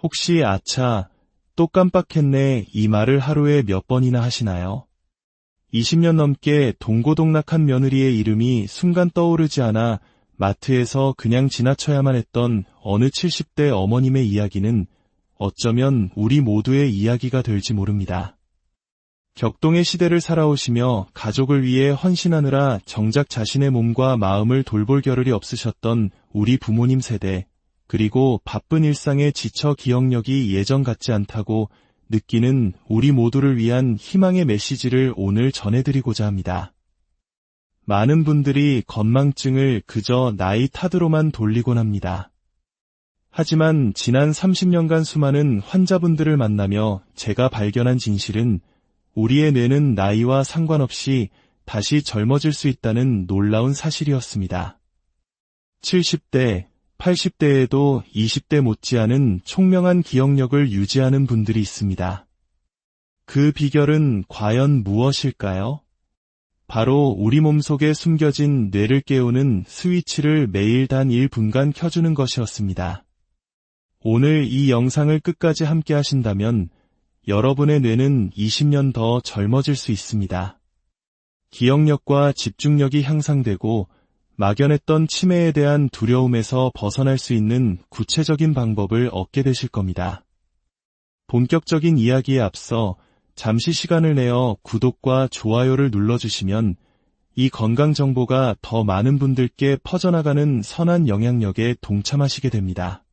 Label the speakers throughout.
Speaker 1: 혹시 아차, 또 깜빡했네 이 말을 하루에 몇 번이나 하시나요? 20년 넘게 동고동락한 며느리의 이름이 순간 떠오르지 않아 마트에서 그냥 지나쳐야만 했던 어느 70대 어머님의 이야기는 어쩌면 우리 모두의 이야기가 될지 모릅니다. 격동의 시대를 살아오시며 가족을 위해 헌신하느라 정작 자신의 몸과 마음을 돌볼 겨를이 없으셨던 우리 부모님 세대, 그리고 바쁜 일상에 지쳐 기억력이 예전 같지 않다고 느끼는 우리 모두를 위한 희망의 메시지를 오늘 전해드리고자 합니다. 많은 분들이 건망증을 그저 나이 탓으로만 돌리곤 합니다. 하지만 지난 30년간 수많은 환자분들을 만나며 제가 발견한 진실은 우리의 뇌는 나이와 상관없이 다시 젊어질 수 있다는 놀라운 사실이었습니다. 70대, 80대에도 20대 못지않은 총명한 기억력을 유지하는 분들이 있습니다. 그 비결은 과연 무엇일까요? 바로 우리 몸속에 숨겨진 뇌를 깨우는 스위치를 매일 단 1분간 켜주는 것이었습니다. 오늘 이 영상을 끝까지 함께 하신다면 여러분의 뇌는 20년 더 젊어질 수 있습니다. 기억력과 집중력이 향상되고 막연했던 치매에 대한 두려움에서 벗어날 수 있는 구체적인 방법을 얻게 되실 겁니다. 본격적인 이야기에 앞서 잠시 시간을 내어 구독과 좋아요를 눌러주시면 이 건강 정보가 더 많은 분들께 퍼져나가는 선한 영향력에 동참하시게 됩니다.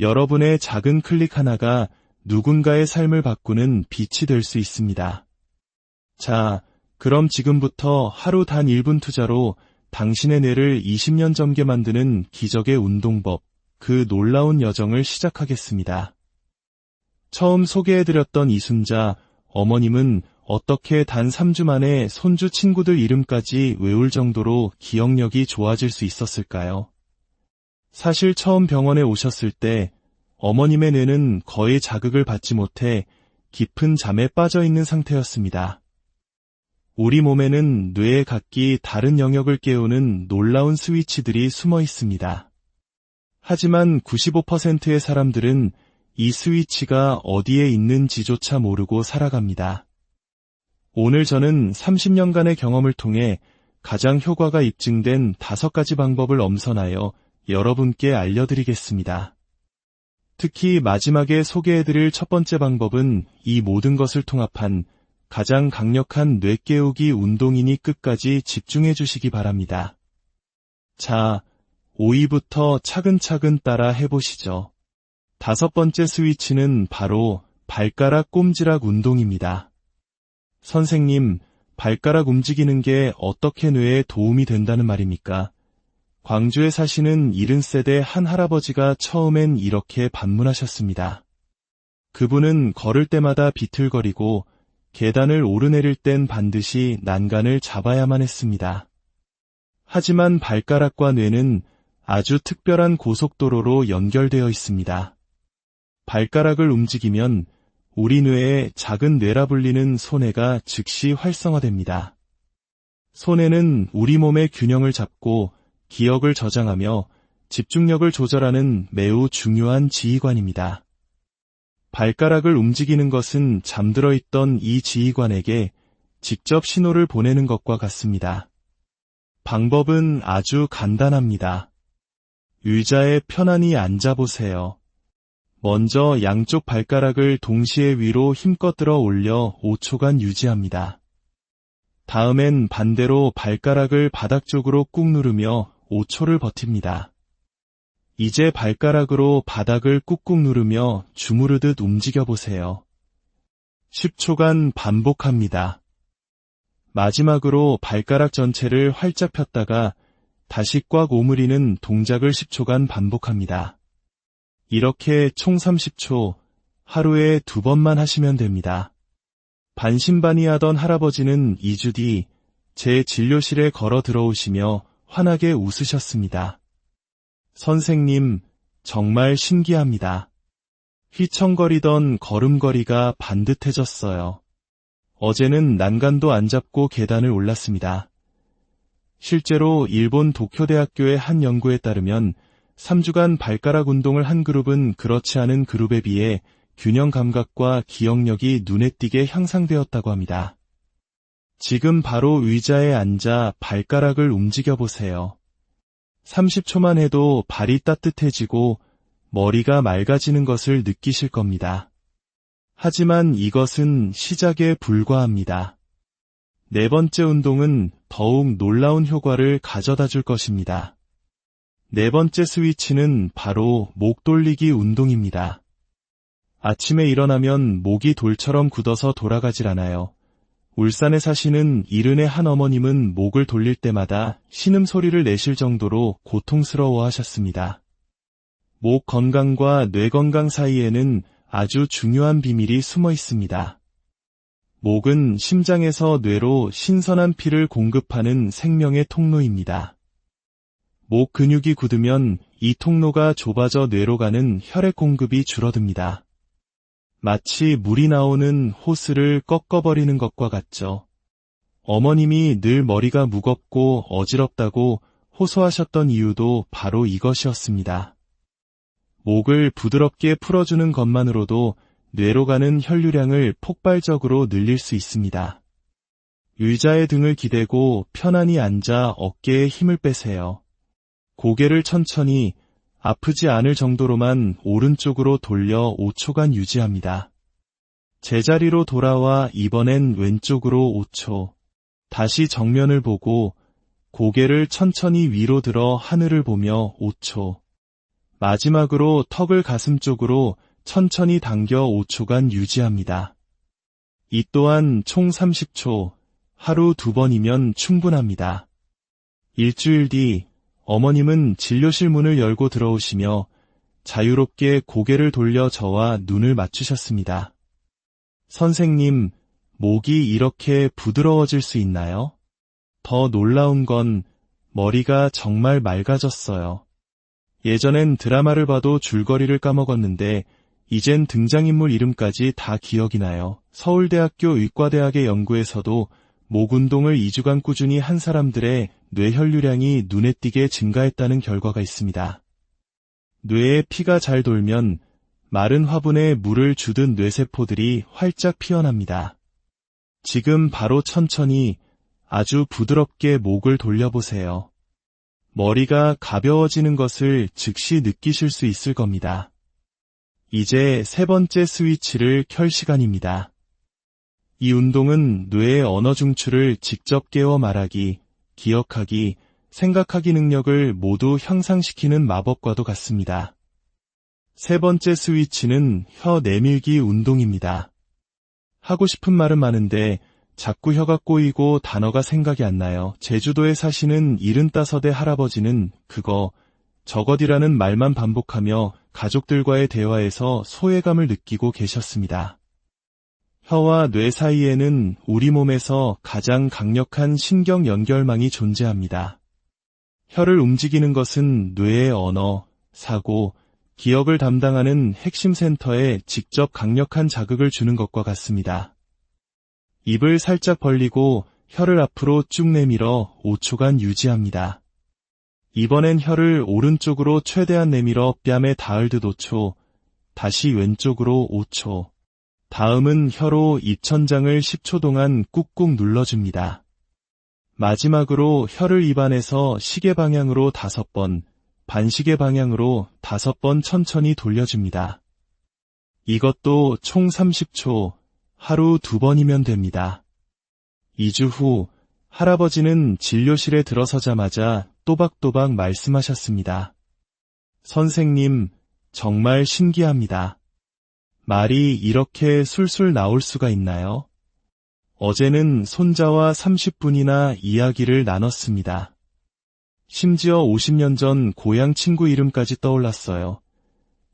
Speaker 1: 여러분의 작은 클릭 하나가 누군가의 삶을 바꾸는 빛이 될 수 있습니다. 자, 그럼 지금부터 하루 단 1분 투자로 당신의 뇌를 20년 젊게 만드는 기적의 운동법, 그 놀라운 여정을 시작하겠습니다. 처음 소개해드렸던 이순자 어머님은 어떻게 단 3주 만에 손주 친구들 이름까지 외울 정도로 기억력이 좋아질 수 있었을까요? 사실 처음 병원에 오셨을 때 어머님의 뇌는 거의 자극을 받지 못해 깊은 잠에 빠져 있는 상태였습니다. 우리 몸에는 뇌의 각기 다른 영역을 깨우는 놀라운 스위치들이 숨어 있습니다. 하지만 95%의 사람들은 이 스위치가 어디에 있는지조차 모르고 살아갑니다. 오늘 저는 30년간의 경험을 통해 가장 효과가 입증된 5가지 방법을 엄선하여 여러분께 알려드리겠습니다. 특히 마지막에 소개해드릴 첫 번째 방법은 이 모든 것을 통합한 가장 강력한 뇌 깨우기 운동이니 끝까지 집중해 주시기 바랍니다. 자, 5위부터 차근차근 따라 해보시죠. 5번째 스위치는 바로 발가락 꼼지락 운동입니다. 선생님, 발가락 움직이는 게 어떻게 뇌에 도움이 된다는 말입니까? 광주에 사시는 70세대 한 할아버지가 처음엔 이렇게 반문하셨습니다. 그분은 걸을 때마다 비틀거리고 계단을 오르내릴 땐 반드시 난간을 잡아야만 했습니다. 하지만 발가락과 뇌는 아주 특별한 고속도로로 연결되어 있습니다. 발가락을 움직이면 우리 뇌의 작은 뇌라 불리는 소뇌가 즉시 활성화됩니다. 소뇌는 우리 몸의 균형을 잡고 기억을 저장하며 집중력을 조절하는 매우 중요한 지휘관입니다. 발가락을 움직이는 것은 잠들어 있던 이 지휘관에게 직접 신호를 보내는 것과 같습니다. 방법은 아주 간단합니다. 의자에 편안히 앉아보세요. 먼저 양쪽 발가락을 동시에 위로 힘껏 들어 올려 5초간 유지합니다. 다음엔 반대로 발가락을 바닥 쪽으로 꾹 누르며 5초를 버팁니다. 이제 발가락으로 바닥을 꾹꾹 누르며 주무르듯 움직여보세요. 10초간 반복합니다. 마지막으로 발가락 전체를 활짝 폈다가 다시 꽉 오므리는 동작을 10초간 반복합니다. 이렇게 총 30초, 하루에 2번만 하시면 됩니다. 반신반의하던 할아버지는 2주 뒤 제 진료실에 걸어 들어오시며 환하게 웃으셨습니다. 선생님, 정말 신기합니다. 휘청거리던 걸음걸이가 반듯해졌어요. 어제는 난간도 안 잡고 계단을 올랐습니다. 실제로 일본 도쿄대학교의 한 연구에 따르면 3주간 발가락 운동을 한 그룹은 그렇지 않은 그룹에 비해 균형 감각과 기억력이 눈에 띄게 향상되었다고 합니다. 지금 바로 의자에 앉아 발가락을 움직여 보세요. 30초만 해도 발이 따뜻해지고 머리가 맑아지는 것을 느끼실 겁니다. 하지만 이것은 시작에 불과합니다. 네 번째 운동은 더욱 놀라운 효과를 가져다 줄 것입니다. 네 번째 스위치는 바로 목 돌리기 운동입니다. 아침에 일어나면 목이 돌처럼 굳어서 돌아가질 않아요. 울산에 사시는 70의 한 어머님은 목을 돌릴 때마다 신음소리를 내실 정도로 고통스러워 하셨습니다. 목 건강과 뇌 건강 사이에는 아주 중요한 비밀이 숨어 있습니다. 목은 심장에서 뇌로 신선한 피를 공급하는 생명의 통로입니다. 목 근육이 굳으면 이 통로가 좁아져 뇌로 가는 혈액 공급이 줄어듭니다. 마치 물이 나오는 호스를 꺾어버리는 것과 같죠. 어머님이 늘 머리가 무겁고 어지럽다고 호소하셨던 이유도 바로 이것이었습니다. 목을 부드럽게 풀어주는 것만으로도 뇌로 가는 혈류량을 폭발적으로 늘릴 수 있습니다. 의자에 등을 기대고 편안히 앉아 어깨에 힘을 빼세요. 고개를 천천히 아프지 않을 정도로만 오른쪽으로 돌려 5초간 유지합니다. 제자리로 돌아와 이번엔 왼쪽으로 5초. 다시 정면을 보고 고개를 천천히 위로 들어 하늘을 보며 5초. 마지막으로 턱을 가슴 쪽으로 천천히 당겨 5초간 유지합니다. 이 또한 총 30초, 하루 2번이면 충분합니다. 일주일 뒤 어머님은 진료실 문을 열고 들어오시며 자유롭게 고개를 돌려 저와 눈을 맞추셨습니다. 선생님, 목이 이렇게 부드러워질 수 있나요? 더 놀라운 건 머리가 정말 맑아졌어요. 예전엔 드라마를 봐도 줄거리를 까먹었는데 이젠 등장인물 이름까지 다 기억이 나요. 서울대학교 의과대학의 연구에서도 목 운동을 2주간 꾸준히 한 사람들의 뇌혈류량이 눈에 띄게 증가했다는 결과가 있습니다. 뇌에 피가 잘 돌면 마른 화분에 물을 주듯 뇌세포들이 활짝 피어납니다. 지금 바로 천천히 아주 부드럽게 목을 돌려보세요. 머리가 가벼워지는 것을 즉시 느끼실 수 있을 겁니다. 이제 세 번째 스위치를 켤 시간입니다. 이 운동은 뇌의 언어 중추를 직접 깨워 말하기, 기억하기, 생각하기 능력을 모두 향상시키는 마법과도 같습니다. 세 번째 스위치는 혀 내밀기 운동입니다. 하고 싶은 말은 많은데 자꾸 혀가 꼬이고 단어가 생각이 안 나요. 제주도에 사시는 75의 할아버지는 그거, 저것이라는 말만 반복하며 가족들과의 대화에서 소외감을 느끼고 계셨습니다. 혀와 뇌 사이에는 우리 몸에서 가장 강력한 신경 연결망이 존재합니다. 혀를 움직이는 것은 뇌의 언어, 사고, 기억을 담당하는 핵심 센터에 직접 강력한 자극을 주는 것과 같습니다. 입을 살짝 벌리고 혀를 앞으로 쭉 내밀어 5초간 유지합니다. 이번엔 혀를 오른쪽으로 최대한 내밀어 뺨에 닿을 듯 5초, 다시 왼쪽으로 5초, 다음은 혀로 입천장을 10초 동안 꾹꾹 눌러줍니다. 마지막으로 혀를 입안에서 시계 방향으로 5번, 반시계 방향으로 5번 천천히 돌려줍니다. 이것도 총 30초, 하루 2번이면 됩니다. 2주 후 할아버지는 진료실에 들어서자마자 또박또박 말씀하셨습니다. 선생님, 정말 신기합니다. 말이 이렇게 술술 나올 수가 있나요? 어제는 손자와 30분이나 이야기를 나눴습니다. 심지어 50년 전 고향 친구 이름까지 떠올랐어요.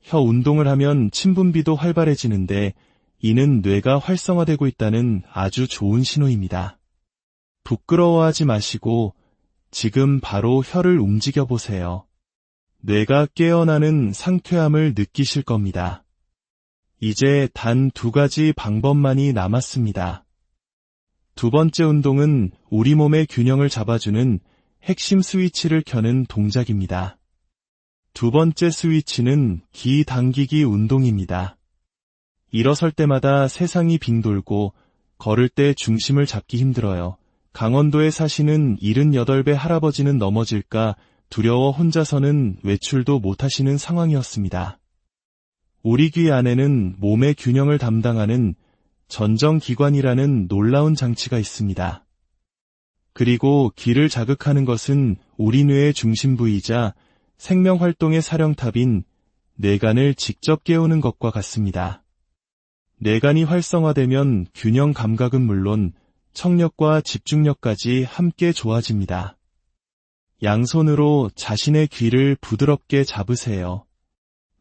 Speaker 1: 혀 운동을 하면 친분비도 활발해지는데 이는 뇌가 활성화되고 있다는 아주 좋은 신호입니다. 부끄러워하지 마시고 지금 바로 혀를 움직여 보세요. 뇌가 깨어나는 상쾌함을 느끼실 겁니다. 이제 단 2가지 방법만이 남았습니다. 두 번째 운동은 우리 몸의 균형을 잡아주는 핵심 스위치를 켜는 동작입니다. 두 번째 스위치는 기 당기기 운동입니다. 일어설 때마다 세상이 빙 돌고 걸을 때 중심을 잡기 힘들어요. 강원도에 사시는 78배 할아버지는 넘어질까 두려워 혼자서는 외출도 못하시는 상황이었습니다. 우리 귀 안에는 몸의 균형을 담당하는 전정기관이라는 놀라운 장치가 있습니다. 그리고 귀를 자극하는 것은 우리 뇌의 중심부이자 생명활동의 사령탑인 뇌간을 직접 깨우는 것과 같습니다. 뇌간이 활성화되면 균형 감각은 물론 청력과 집중력까지 함께 좋아집니다. 양손으로 자신의 귀를 부드럽게 잡으세요.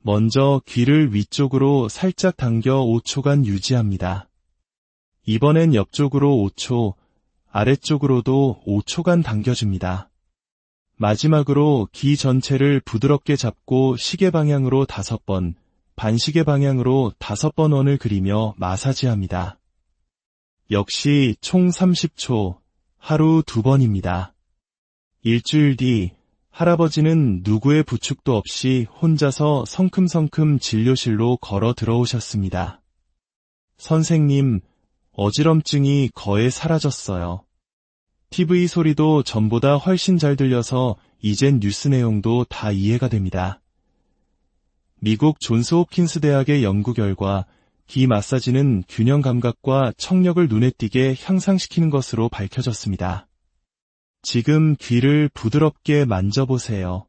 Speaker 1: 먼저 귀를 위쪽으로 살짝 당겨 5초간 유지합니다. 이번엔 옆쪽으로 5초, 아래쪽으로도 5초간 당겨줍니다. 마지막으로 귀 전체를 부드럽게 잡고 시계 방향으로 5번, 반시계 방향으로 5번 원을 그리며 마사지합니다. 역시 총 30초, 하루 2번입니다. 일주일 뒤 할아버지는 누구의 부축도 없이 혼자서 성큼성큼 진료실로 걸어 들어오셨습니다. 선생님, 어지럼증이 거의 사라졌어요. TV 소리도 전보다 훨씬 잘 들려서 이젠 뉴스 내용도 다 이해가 됩니다. 미국 존스 홉킨스 대학의 연구 결과 귀 마사지는 균형 감각과 청력을 눈에 띄게 향상시키는 것으로 밝혀졌습니다. 지금 귀를 부드럽게 만져보세요.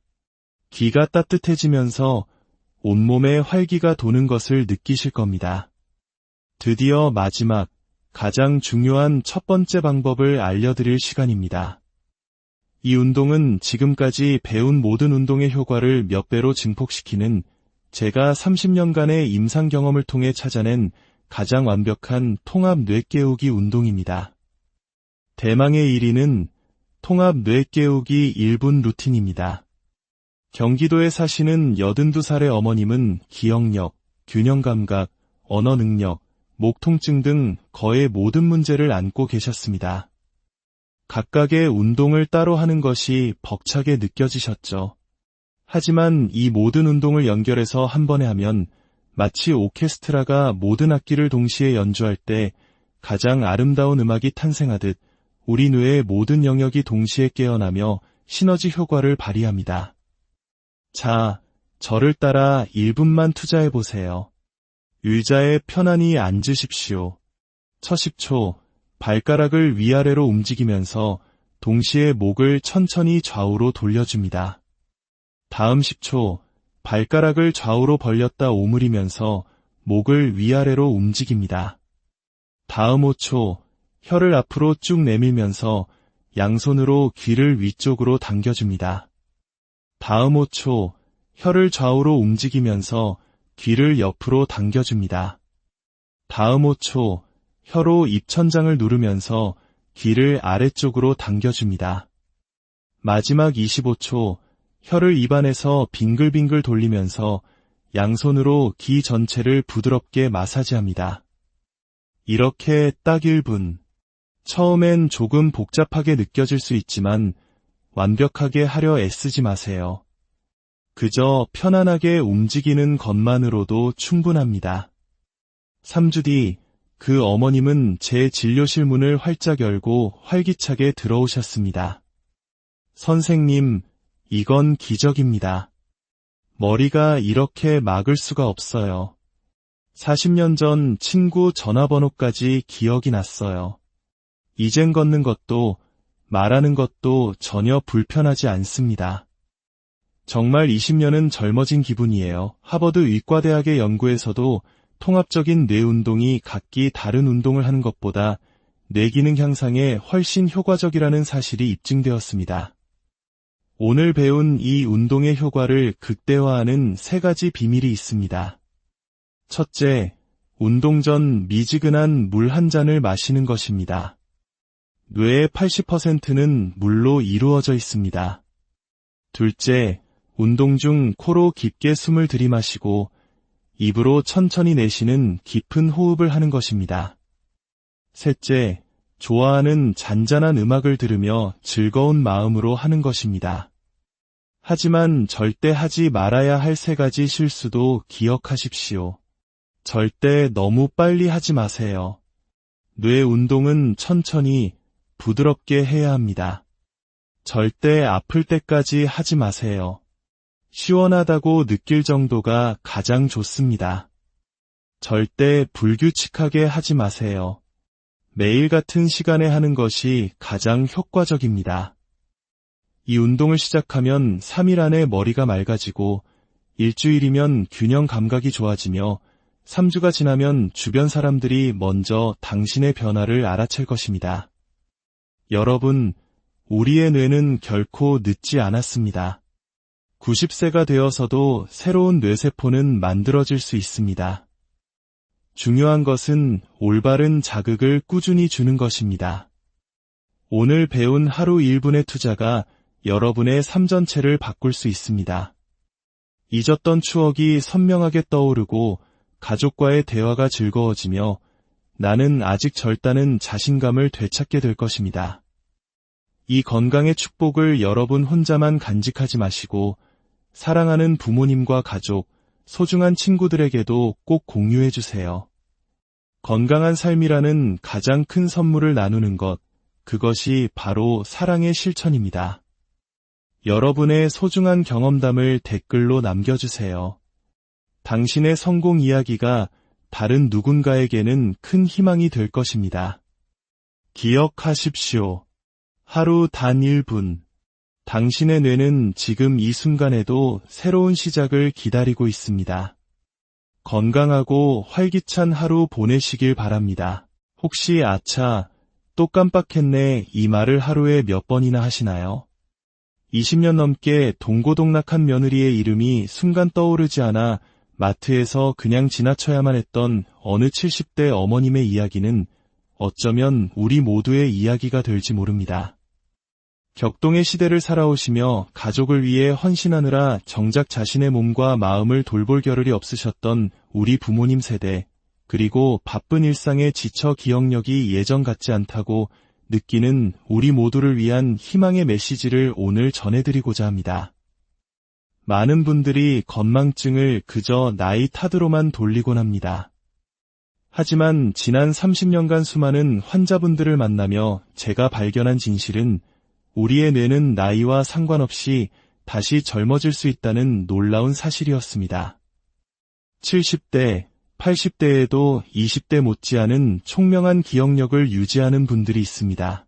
Speaker 1: 귀가 따뜻해지면서 온몸에 활기가 도는 것을 느끼실 겁니다. 드디어 마지막, 가장 중요한 첫 번째 방법을 알려드릴 시간입니다. 이 운동은 지금까지 배운 모든 운동의 효과를 몇 배로 증폭시키는 제가 30년간의 임상 경험을 통해 찾아낸 가장 완벽한 통합 뇌 깨우기 운동입니다. 대망의 1위는 통합 뇌 깨우기 1분 루틴입니다. 경기도에 사시는 82살의 어머님은 기억력, 균형 감각, 언어 능력, 목 통증 등 거의 모든 문제를 안고 계셨습니다. 각각의 운동을 따로 하는 것이 벅차게 느껴지셨죠. 하지만 이 모든 운동을 연결해서 한 번에 하면 마치 오케스트라가 모든 악기를 동시에 연주할 때 가장 아름다운 음악이 탄생하듯 우리 뇌의 모든 영역이 동시에 깨어나며 시너지 효과를 발휘합니다. 자, 저를 따라 1분만 투자해보세요. 의자에 편안히 앉으십시오. 첫 10초, 발가락을 위아래로 움직이면서 동시에 목을 천천히 좌우로 돌려줍니다. 다음 10초, 발가락을 좌우로 벌렸다 오므리면서 목을 위아래로 움직입니다. 다음 5초, 혀를 앞으로 쭉 내밀면서 양손으로 귀를 위쪽으로 당겨줍니다. 다음 5초, 혀를 좌우로 움직이면서 귀를 옆으로 당겨줍니다. 다음 5초, 혀로 입천장을 누르면서 귀를 아래쪽으로 당겨줍니다. 마지막 25초, 혀를 입안에서 빙글빙글 돌리면서 양손으로 귀 전체를 부드럽게 마사지합니다. 이렇게 딱 1분. 처음엔 조금 복잡하게 느껴질 수 있지만 완벽하게 하려 애쓰지 마세요. 그저 편안하게 움직이는 것만으로도 충분합니다. 3주 뒤 그 어머님은 제 진료실 문을 활짝 열고 활기차게 들어오셨습니다. 선생님, 이건 기적입니다. 머리가 이렇게 막을 수가 없어요. 40년 전 친구 전화번호까지 기억이 났어요. 이젠 걷는 것도 말하는 것도 전혀 불편하지 않습니다. 정말 20년은 젊어진 기분이에요. 하버드 의과대학의 연구에서도 통합적인 뇌 운동이 각기 다른 운동을 하는 것보다 뇌 기능 향상에 훨씬 효과적이라는 사실이 입증되었습니다. 오늘 배운 이 운동의 효과를 극대화하는 3가지 비밀이 있습니다. 첫째, 운동 전 미지근한 물 한 잔을 마시는 것입니다. 뇌의 80%는 물로 이루어져 있습니다. 둘째, 운동 중 코로 깊게 숨을 들이마시고 입으로 천천히 내쉬는 깊은 호흡을 하는 것입니다. 셋째, 좋아하는 잔잔한 음악을 들으며 즐거운 마음으로 하는 것입니다. 하지만 절대 하지 말아야 할 3가지 실수도 기억하십시오. 절대 너무 빨리 하지 마세요. 뇌 운동은 천천히, 부드럽게 해야 합니다. 절대 아플 때까지 하지 마세요. 시원하다고 느낄 정도가 가장 좋습니다. 절대 불규칙하게 하지 마세요. 매일 같은 시간에 하는 것이 가장 효과적입니다. 이 운동을 시작하면 3일 안에 머리가 맑아지고 일주일이면 균형 감각이 좋아지며 3주가 지나면 주변 사람들이 먼저 당신의 변화를 알아챌 것입니다. 여러분, 우리의 뇌는 결코 늦지 않았습니다. 90세가 되어서도 새로운 뇌세포는 만들어질 수 있습니다. 중요한 것은 올바른 자극을 꾸준히 주는 것입니다. 오늘 배운 하루 1분의 투자가 여러분의 삶 전체를 바꿀 수 있습니다. 잊었던 추억이 선명하게 떠오르고 가족과의 대화가 즐거워지며 나는 아직 젊다는 자신감을 되찾게 될 것입니다. 이 건강의 축복을 여러분 혼자만 간직하지 마시고 사랑하는 부모님과 가족, 소중한 친구들에게도 꼭 공유해 주세요. 건강한 삶이라는 가장 큰 선물을 나누는 것, 그것이 바로 사랑의 실천입니다. 여러분의 소중한 경험담을 댓글로 남겨주세요. 당신의 성공 이야기가 다른 누군가에게는 큰 희망이 될 것입니다. 기억하십시오. 하루 단 1분. 당신의 뇌는 지금 이 순간에도 새로운 시작을 기다리고 있습니다. 건강하고 활기찬 하루 보내시길 바랍니다. 혹시 아차, 또 깜빡했네 이 말을 하루에 몇 번이나 하시나요? 20년 넘게 동고동락한 며느리의 이름이 순간 떠오르지 않아 마트에서 그냥 지나쳐야만 했던 어느 70대 어머님의 이야기는 어쩌면 우리 모두의 이야기가 될지 모릅니다. 격동의 시대를 살아오시며 가족을 위해 헌신하느라 정작 자신의 몸과 마음을 돌볼 겨를이 없으셨던 우리 부모님 세대, 그리고 바쁜 일상에 지쳐 기억력이 예전 같지 않다고 느끼는 우리 모두를 위한 희망의 메시지를 오늘 전해드리고자 합니다. 많은 분들이 건망증을 그저 나이 탓으로만 돌리곤 합니다. 하지만 지난 30년간 수많은 환자분들을 만나며 제가 발견한 진실은 우리의 뇌는 나이와 상관없이 다시 젊어질 수 있다는 놀라운 사실이었습니다. 70대, 80대에도 20대 못지않은 총명한 기억력을 유지하는 분들이 있습니다.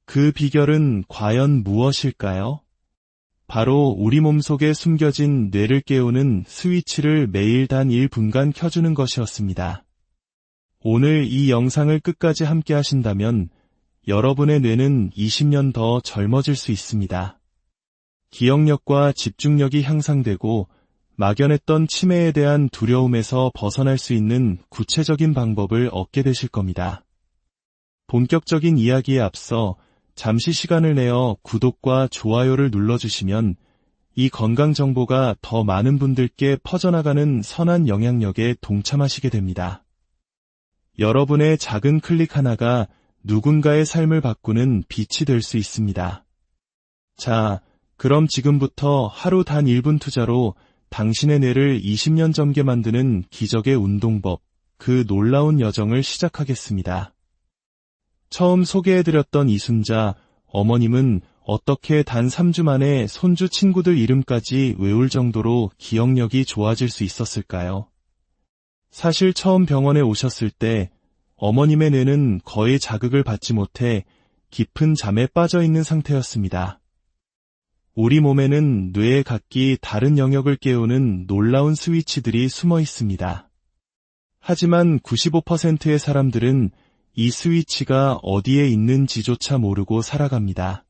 Speaker 1: 그 비결은 과연 무엇일까요? 바로 우리 몸속에 숨겨진 뇌를 깨우는 스위치를 매일 단 1분간 켜주는 것이었습니다. 오늘 이 영상을 끝까지 함께 하신다면 여러분의 뇌는 20년 더 젊어질 수 있습니다. 기억력과 집중력이 향상되고 막연했던 치매에 대한 두려움에서 벗어날 수 있는 구체적인 방법을 얻게 되실 겁니다. 본격적인 이야기에 앞서 잠시 시간을 내어 구독과 좋아요를 눌러주시면 이 건강 정보가 더 많은 분들께 퍼져나가는 선한 영향력에 동참하시게 됩니다. 여러분의 작은 클릭 하나가 누군가의 삶을 바꾸는 빛이 될 수 있습니다. 자, 그럼 지금부터 하루 단 1분 투자로 당신의 뇌를 20년 젊게 만드는 기적의 운동법, 그 놀라운 여정을 시작하겠습니다. 처음 소개해드렸던 이순자 어머님은 어떻게 단 3주 만에 손주 친구들 이름까지 외울 정도로 기억력이 좋아질 수 있었을까요? 사실 처음 병원에 오셨을 때 어머님의 뇌는 거의 자극을 받지 못해 깊은 잠에 빠져 있는 상태였습니다. 우리 몸에는 뇌의 각기 다른 영역을 깨우는 놀라운 스위치들이 숨어 있습니다. 하지만 95%의 사람들은 이 스위치가 어디에 있는지조차 모르고 살아갑니다.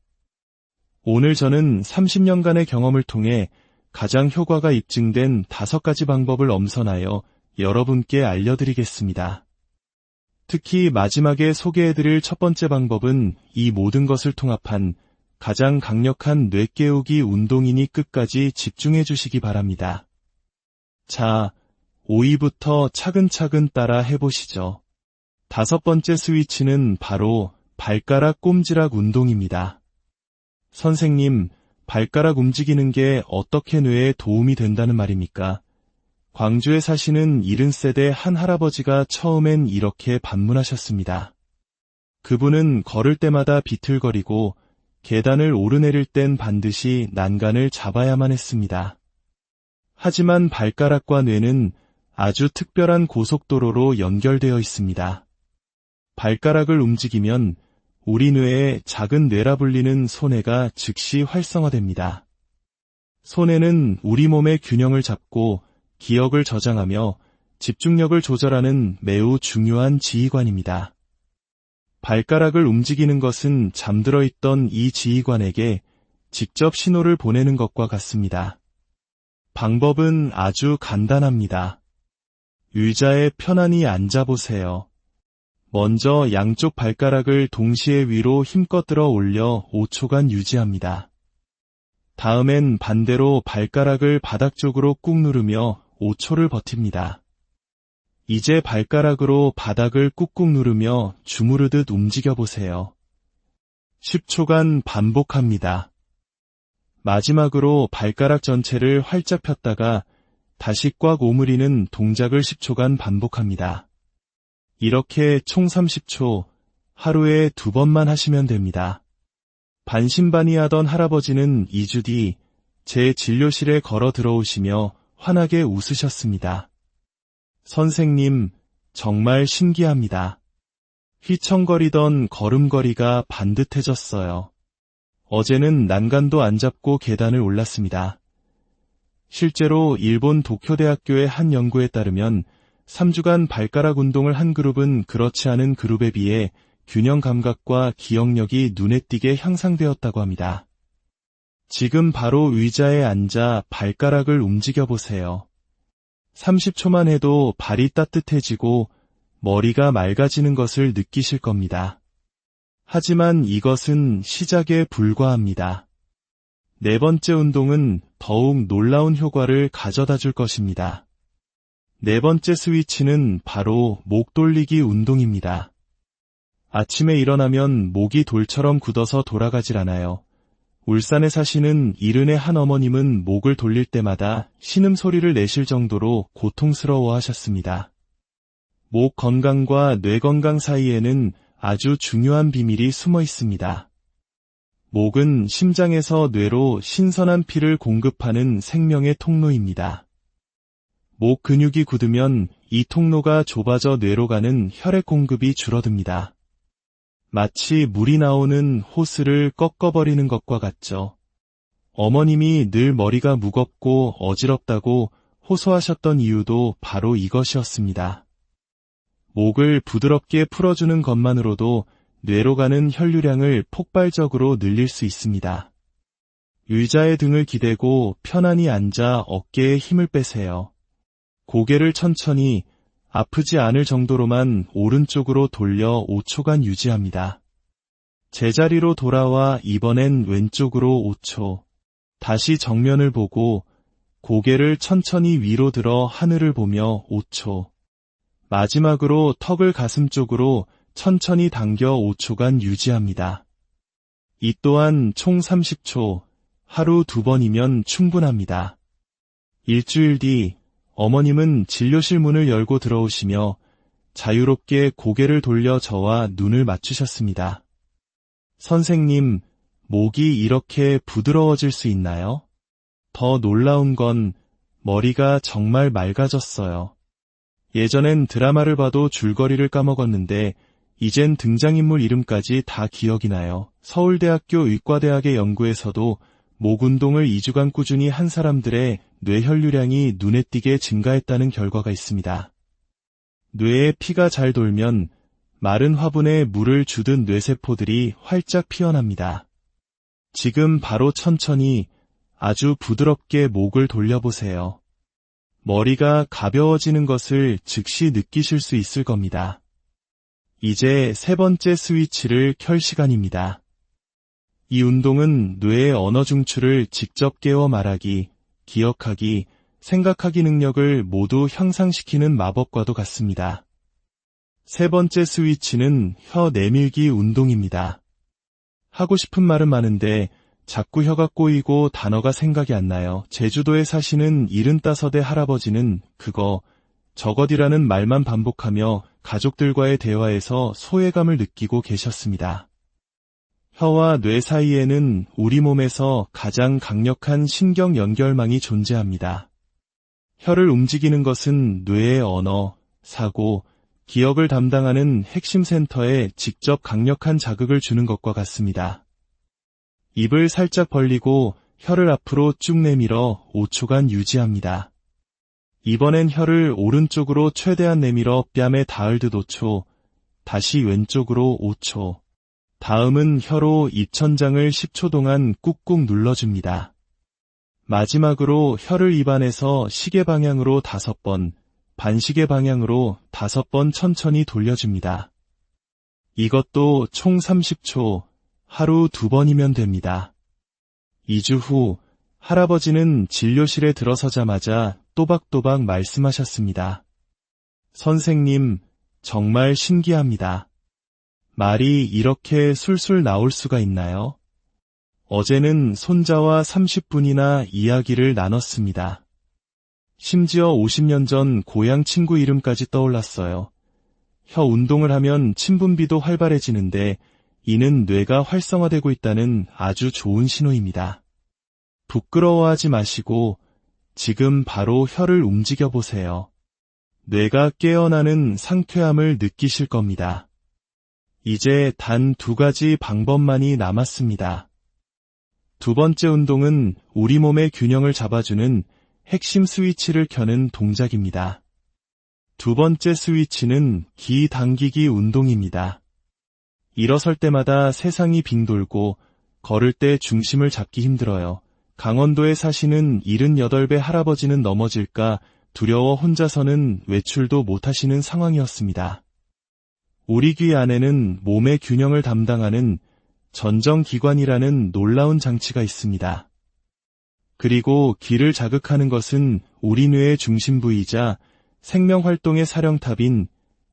Speaker 1: 오늘 저는 30년간의 경험을 통해 가장 효과가 입증된 5가지 방법을 엄선하여 여러분께 알려드리겠습니다. 특히 마지막에 소개해드릴 첫 번째 방법은 이 모든 것을 통합한 가장 강력한 뇌 깨우기 운동이니 끝까지 집중해 주시기 바랍니다. 자, 5위부터 차근차근 따라 해보시죠. 5번째 스위치는 바로 발가락 꼼지락 운동입니다. 선생님, 발가락 움직이는 게 어떻게 뇌에 도움이 된다는 말입니까? 광주에 사시는 70세대 한 할아버지가 처음엔 이렇게 반문하셨습니다. 그분은 걸을 때마다 비틀거리고 계단을 오르내릴 땐 반드시 난간을 잡아야만 했습니다. 하지만 발가락과 뇌는 아주 특별한 고속도로로 연결되어 있습니다. 발가락을 움직이면 우리 뇌의 작은 뇌라 불리는 소뇌가 즉시 활성화됩니다. 소뇌는 우리 몸의 균형을 잡고 기억을 저장하며 집중력을 조절하는 매우 중요한 지휘관입니다. 발가락을 움직이는 것은 잠들어 있던 이 지휘관에게 직접 신호를 보내는 것과 같습니다. 방법은 아주 간단합니다. 의자에 편안히 앉아보세요. 먼저 양쪽 발가락을 동시에 위로 힘껏 들어 올려 5초간 유지합니다. 다음엔 반대로 발가락을 바닥 쪽으로 꾹 누르며 5초를 버팁니다. 이제 발가락으로 바닥을 꾹꾹 누르며 주무르듯 움직여보세요. 10초간 반복합니다. 마지막으로 발가락 전체를 활짝 폈다가 다시 꽉 오므리는 동작을 10초간 반복합니다. 이렇게 총 30초, 하루에 2번만 하시면 됩니다. 반신반의하던 할아버지는 2주 뒤 제 진료실에 걸어 들어오시며 환하게 웃으셨습니다. 선생님, 정말 신기합니다. 휘청거리던 걸음걸이가 반듯해졌어요. 어제는 난간도 안 잡고 계단을 올랐습니다. 실제로 일본 도쿄대학교의 한 연구에 따르면 3주간 발가락 운동을 한 그룹은 그렇지 않은 그룹에 비해 균형 감각과 기억력이 눈에 띄게 향상되었다고 합니다. 지금 바로 의자에 앉아 발가락을 움직여보세요. 30초만 해도 발이 따뜻해지고 머리가 맑아지는 것을 느끼실 겁니다. 하지만 이것은 시작에 불과합니다. 네 번째 운동은 더욱 놀라운 효과를 가져다 줄 것입니다. 네 번째 스위치는 바로 목 돌리기 운동입니다. 아침에 일어나면 목이 돌처럼 굳어서 돌아가질 않아요. 울산에 사시는 70의 한 어머님은 목을 돌릴 때마다 신음소리를 내실 정도로 고통스러워 하셨습니다. 목 건강과 뇌 건강 사이에는 아주 중요한 비밀이 숨어 있습니다. 목은 심장에서 뇌로 신선한 피를 공급하는 생명의 통로입니다. 목 근육이 굳으면 이 통로가 좁아져 뇌로 가는 혈액 공급이 줄어듭니다. 마치 물이 나오는 호스를 꺾어버리는 것과 같죠. 어머님이 늘 머리가 무겁고 어지럽다고 호소하셨던 이유도 바로 이것이었습니다. 목을 부드럽게 풀어주는 것만으로도 뇌로 가는 혈류량을 폭발적으로 늘릴 수 있습니다. 의자에 등을 기대고 편안히 앉아 어깨에 힘을 빼세요. 고개를 천천히 아프지 않을 정도로만 오른쪽으로 돌려 5초간 유지합니다. 제자리로 돌아와 이번엔 왼쪽으로 5초. 다시 정면을 보고 고개를 천천히 위로 들어 하늘을 보며 5초. 마지막으로 턱을 가슴 쪽으로 천천히 당겨 5초간 유지합니다. 이 또한 총 30초, 하루 2번이면 충분합니다. 일주일 뒤 어머님은 진료실 문을 열고 들어오시며 자유롭게 고개를 돌려 저와 눈을 맞추셨습니다. 선생님, 목이 이렇게 부드러워질 수 있나요? 더 놀라운 건 머리가 정말 맑아졌어요. 예전엔 드라마를 봐도 줄거리를 까먹었는데 이젠 등장인물 이름까지 다 기억이 나요. 서울대학교 의과대학의 연구에서도 목 운동을 2주간 꾸준히 한 사람들의 뇌혈류량이 눈에 띄게 증가했다는 결과가 있습니다. 뇌에 피가 잘 돌면 마른 화분에 물을 주듯 뇌세포들이 활짝 피어납니다. 지금 바로 천천히 아주 부드럽게 목을 돌려보세요. 머리가 가벼워지는 것을 즉시 느끼실 수 있을 겁니다. 이제 세 번째 스위치를 켤 시간입니다. 이 운동은 뇌의 언어 중추를 직접 깨워 말하기, 기억하기, 생각하기 능력을 모두 향상시키는 마법과도 같습니다. 세 번째 스위치는 혀 내밀기 운동입니다. 하고 싶은 말은 많은데 자꾸 혀가 꼬이고 단어가 생각이 안 나요. 제주도에 사시는 75의 할아버지는 그거, 저것이라는 말만 반복하며 가족들과의 대화에서 소외감을 느끼고 계셨습니다. 혀와 뇌 사이에는 우리 몸에서 가장 강력한 신경 연결망이 존재합니다. 혀를 움직이는 것은 뇌의 언어, 사고, 기억을 담당하는 핵심 센터에 직접 강력한 자극을 주는 것과 같습니다. 입을 살짝 벌리고 혀를 앞으로 쭉 내밀어 5초간 유지합니다. 이번엔 혀를 오른쪽으로 최대한 내밀어 뺨에 닿을 듯 5초, 다시 왼쪽으로 5초, 다음은 혀로 입천장을 10초 동안 꾹꾹 눌러줍니다. 마지막으로 혀를 입안에서 시계 방향으로 5번, 반시계 방향으로 5번 천천히 돌려줍니다. 이것도 총 30초, 하루 2번이면 됩니다. 2주 후 할아버지는 진료실에 들어서자마자 또박또박 말씀하셨습니다. 선생님, 정말 신기합니다. 말이 이렇게 술술 나올 수가 있나요? 어제는 손자와 30분이나 이야기를 나눴습니다. 심지어 50년 전 고향 친구 이름까지 떠올랐어요. 혀 운동을 하면 침분비도 활발해지는데 이는 뇌가 활성화되고 있다는 아주 좋은 신호입니다. 부끄러워하지 마시고 지금 바로 혀를 움직여 보세요. 뇌가 깨어나는 상쾌함을 느끼실 겁니다. 이제 단 2가지 방법만이 남았습니다. 두 번째 운동은 우리 몸의 균형을 잡아주는 핵심 스위치를 켜는 동작입니다. 두 번째 스위치는 기 당기기 운동입니다. 일어설 때마다 세상이 빙 돌고 걸을 때 중심을 잡기 힘들어요. 강원도에 사시는 78배 할아버지는 넘어질까 두려워 혼자서는 외출도 못하시는 상황이었습니다. 우리 귀 안에는 몸의 균형을 담당하는 전정기관이라는 놀라운 장치가 있습니다. 그리고 귀를 자극하는 것은 우리 뇌의 중심부이자 생명활동의 사령탑인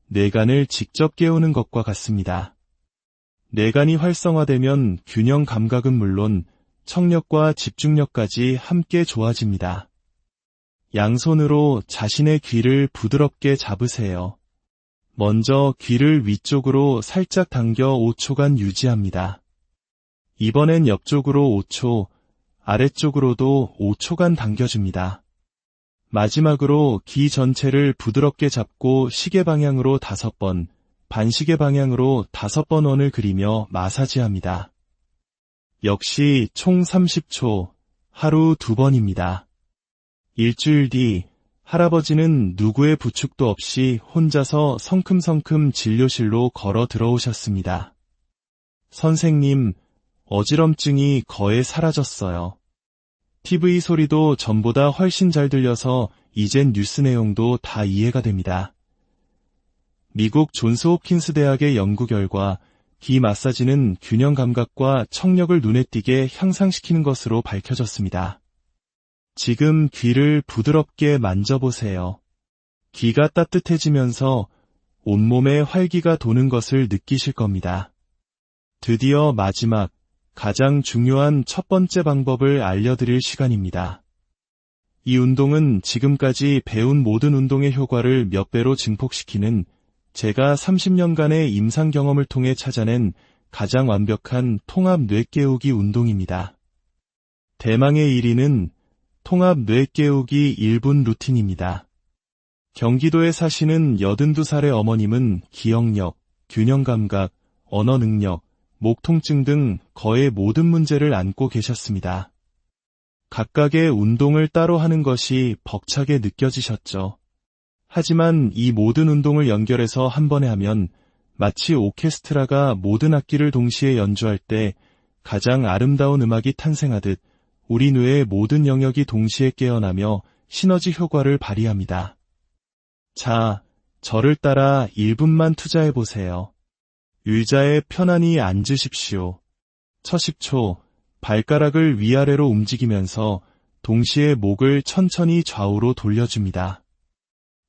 Speaker 1: 뇌간을 직접 깨우는 것과 같습니다. 뇌간이 활성화되면 균형 감각은 물론 청력과 집중력까지 함께 좋아집니다. 양손으로 자신의 귀를 부드럽게 잡으세요. 먼저 귀를 위쪽으로 살짝 당겨 5초간 유지합니다. 이번엔 옆쪽으로 5초, 아래쪽으로도 5초간 당겨줍니다. 마지막으로 귀 전체를 부드럽게 잡고 시계 방향으로 5번, 반시계 방향으로 5번 원을 그리며 마사지합니다. 역시 총 30초, 하루 2번입니다. 일주일 뒤 할아버지는 누구의 부축도 없이 혼자서 성큼성큼 진료실로 걸어 들어오셨습니다. 선생님, 어지럼증이 거의 사라졌어요. TV 소리도 전보다 훨씬 잘 들려서 이젠 뉴스 내용도 다 이해가 됩니다. 미국 존스 홉킨스 대학의 연구 결과 귀 마사지는 균형 감각과 청력을 눈에 띄게 향상시키는 것으로 밝혀졌습니다. 지금 귀를 부드럽게 만져보세요. 귀가 따뜻해지면서 온몸에 활기가 도는 것을 느끼실 겁니다. 드디어 마지막, 가장 중요한 첫 번째 방법을 알려드릴 시간입니다. 이 운동은 지금까지 배운 모든 운동의 효과를 몇 배로 증폭시키는 제가 30년간의 임상 경험을 통해 찾아낸 가장 완벽한 통합 뇌깨우기 운동입니다. 대망의 1위는 통합 뇌깨우기 1분 루틴입니다. 경기도에 사시는 82살의 어머님은 기억력, 균형감각, 언어 능력, 목 통증 등 거의 모든 문제를 안고 계셨습니다. 각각의 운동을 따로 하는 것이 벅차게 느껴지셨죠. 하지만 이 모든 운동을 연결해서 한 번에 하면 마치 오케스트라가 모든 악기를 동시에 연주할 때 가장 아름다운 음악이 탄생하듯 우리 뇌의 모든 영역이 동시에 깨어나며 시너지 효과를 발휘합니다. 자, 저를 따라 1분만 투자해보세요. 의자에 편안히 앉으십시오. 첫 10초, 발가락을 위아래로 움직이면서 동시에 목을 천천히 좌우로 돌려줍니다.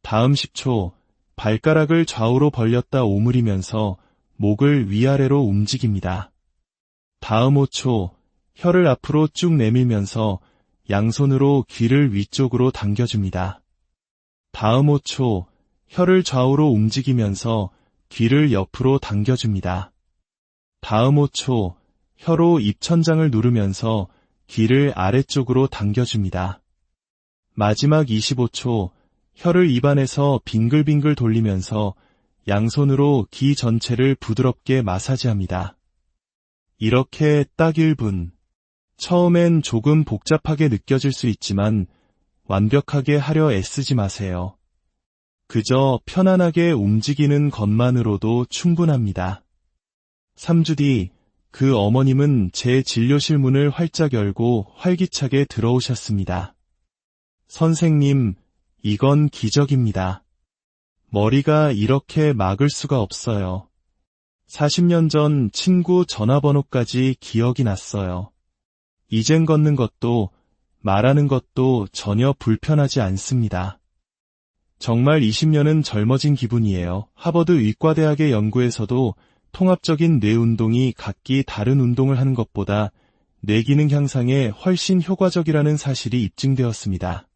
Speaker 1: 다음 10초, 발가락을 좌우로 벌렸다 오므리면서 목을 위아래로 움직입니다. 다음 5초, 혀를 앞으로 쭉 내밀면서 양손으로 귀를 위쪽으로 당겨줍니다. 다음 5초, 혀를 좌우로 움직이면서 귀를 옆으로 당겨줍니다. 다음 5초, 혀로 입천장을 누르면서 귀를 아래쪽으로 당겨줍니다. 마지막 25초, 혀를 입안에서 빙글빙글 돌리면서 양손으로 귀 전체를 부드럽게 마사지합니다. 이렇게 딱 1분. 처음엔 조금 복잡하게 느껴질 수 있지만 완벽하게 하려 애쓰지 마세요. 그저 편안하게 움직이는 것만으로도 충분합니다. 3주 뒤, 그 어머님은 제 진료실 문을 활짝 열고 활기차게 들어오셨습니다. 선생님, 이건 기적입니다. 머리가 이렇게 막을 수가 없어요. 40년 전 친구 전화번호까지 기억이 났어요. 이젠 걷는 것도 말하는 것도 전혀 불편하지 않습니다. 정말 20년은 젊어진 기분이에요. 하버드 의과대학의 연구에서도 통합적인 뇌 운동이 각기 다른 운동을 하는 것보다 뇌 기능 향상에 훨씬 효과적이라는 사실이 입증되었습니다.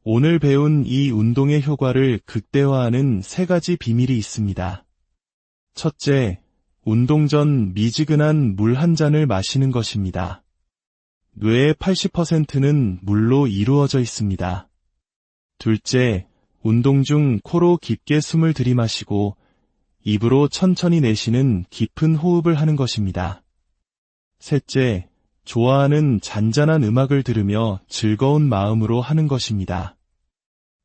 Speaker 1: 오늘 배운 이 운동의 효과를 극대화하는 3가지 비밀이 있습니다. 첫째, 운동 전 미지근한 물 한 잔을 마시는 것입니다. 뇌의 80%는 물로 이루어져 있습니다. 둘째, 운동 중 코로 깊게 숨을 들이마시고 입으로 천천히 내쉬는 깊은 호흡을 하는 것입니다. 셋째, 좋아하는 잔잔한 음악을 들으며 즐거운 마음으로 하는 것입니다.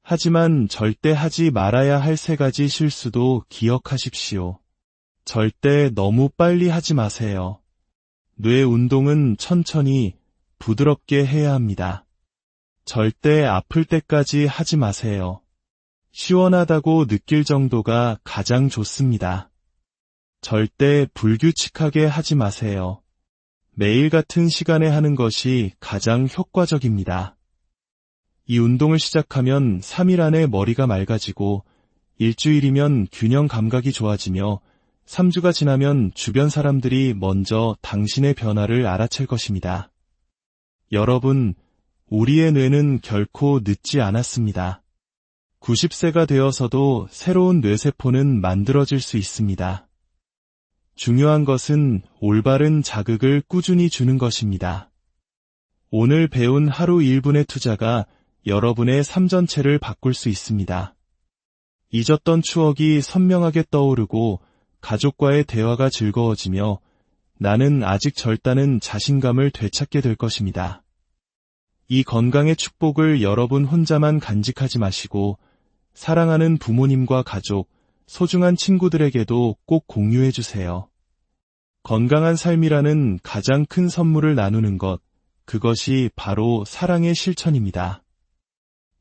Speaker 1: 하지만 절대 하지 말아야 할 3가지 실수도 기억하십시오. 절대 너무 빨리 하지 마세요. 뇌 운동은 천천히, 부드럽게 해야 합니다. 절대 아플 때까지 하지 마세요. 시원하다고 느낄 정도가 가장 좋습니다. 절대 불규칙하게 하지 마세요. 매일 같은 시간에 하는 것이 가장 효과적입니다. 이 운동을 시작하면 3일 안에 머리가 맑아지고 일주일이면 균형 감각이 좋아지며 3주가 지나면 주변 사람들이 먼저 당신의 변화를 알아챌 것입니다. 여러분, 우리의 뇌는 결코 늦지 않았습니다. 90세가 되어서도 새로운 뇌세포는 만들어질 수 있습니다. 중요한 것은 올바른 자극을 꾸준히 주는 것입니다. 오늘 배운 하루 1분의 투자가 여러분의 삶 전체를 바꿀 수 있습니다. 잊었던 추억이 선명하게 떠오르고 가족과의 대화가 즐거워지며 나는 아직 젊다는 자신감을 되찾게 될 것입니다. 이 건강의 축복을 여러분 혼자만 간직하지 마시고 사랑하는 부모님과 가족, 소중한 친구들에게도 꼭 공유해 주세요. 건강한 삶이라는 가장 큰 선물을 나누는 것, 그것이 바로 사랑의 실천입니다.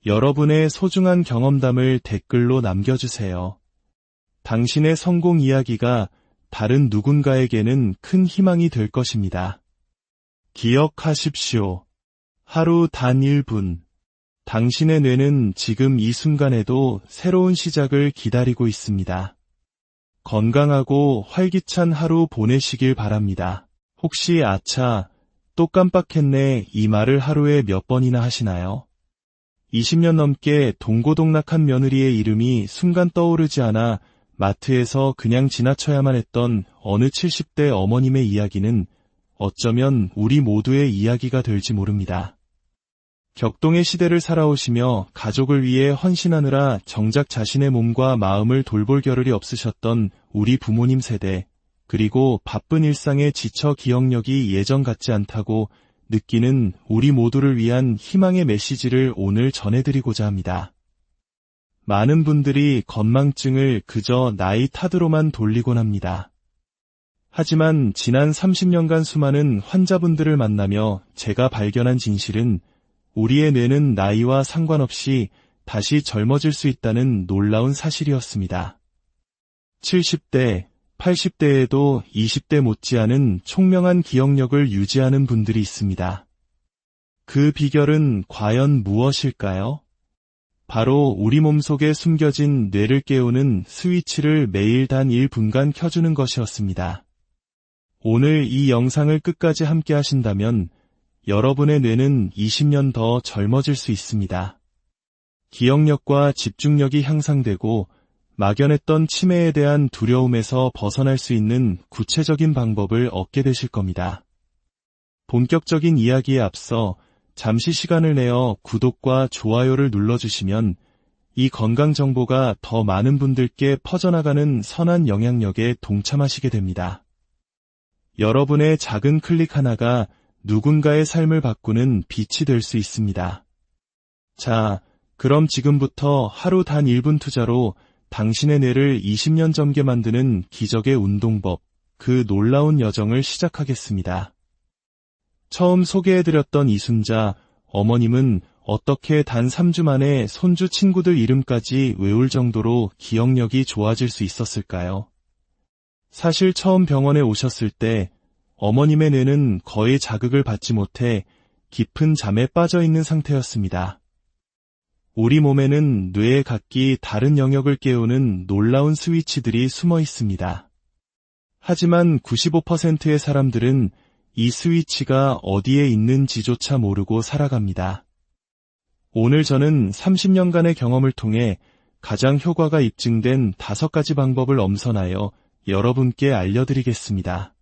Speaker 1: 여러분의 소중한 경험담을 댓글로 남겨주세요. 당신의 성공 이야기가 다른 누군가에게는 큰 희망이 될 것입니다. 기억하십시오. 하루 단 1분. 당신의 뇌는 지금 이 순간에도 새로운 시작을 기다리고 있습니다. 건강하고 활기찬 하루 보내시길 바랍니다. 혹시 아차, 또 깜빡했네 이 말을 하루에 몇 번이나 하시나요? 20년 넘게 동고동락한 며느리의 이름이 순간 떠오르지 않아 마트에서 그냥 지나쳐야만 했던 어느 70대 어머님의 이야기는 어쩌면 우리 모두의 이야기가 될지 모릅니다. 격동의 시대를 살아오시며 가족을 위해 헌신하느라 정작 자신의 몸과 마음을 돌볼 겨를이 없으셨던 우리 부모님 세대, 그리고 바쁜 일상에 지쳐 기억력이 예전 같지 않다고 느끼는 우리 모두를 위한 희망의 메시지를 오늘 전해드리고자 합니다. 많은 분들이 건망증을 그저 나이 탓으로만 돌리곤 합니다. 하지만 지난 30년간 수많은 환자분들을 만나며 제가 발견한 진실은 우리의 뇌는 나이와 상관없이 다시 젊어질 수 있다는 놀라운 사실이었습니다. 70대, 80대에도 20대 못지않은 총명한 기억력을 유지하는 분들이 있습니다. 그 비결은 과연 무엇일까요? 바로 우리 몸속에 숨겨진 뇌를 깨우는 스위치를 매일 단 1분간 켜주는 것이었습니다. 오늘 이 영상을 끝까지 함께 하신다면 여러분의 뇌는 20년 더 젊어질 수 있습니다. 기억력과 집중력이 향상되고 막연했던 치매에 대한 두려움에서 벗어날 수 있는 구체적인 방법을 얻게 되실 겁니다. 본격적인 이야기에 앞서 잠시 시간을 내어 구독과 좋아요를 눌러주시면 이 건강 정보가 더 많은 분들께 퍼져나가는 선한 영향력에 동참하시게 됩니다. 여러분의 작은 클릭 하나가 누군가의 삶을 바꾸는 빛이 될 수 있습니다. 자, 그럼 지금부터 하루 단 1분 투자로 당신의 뇌를 20년 젊게 만드는 기적의 운동법, 그 놀라운 여정을 시작하겠습니다. 처음 소개해드렸던 이순자 어머님은 어떻게 단 3주 만에 손주 친구들 이름까지 외울 정도로 기억력이 좋아질 수 있었을까요? 사실 처음 병원에 오셨을 때 어머님의 뇌는 거의 자극을 받지 못해 깊은 잠에 빠져 있는 상태였습니다. 우리 몸에는 뇌의 각기 다른 영역을 깨우는 놀라운 스위치들이 숨어 있습니다. 하지만 95%의 사람들은 이 스위치가 어디에 있는지조차 모르고 살아갑니다. 오늘 저는 30년간의 경험을 통해 가장 효과가 입증된 5가지 방법을 엄선하여 여러분께 알려드리겠습니다.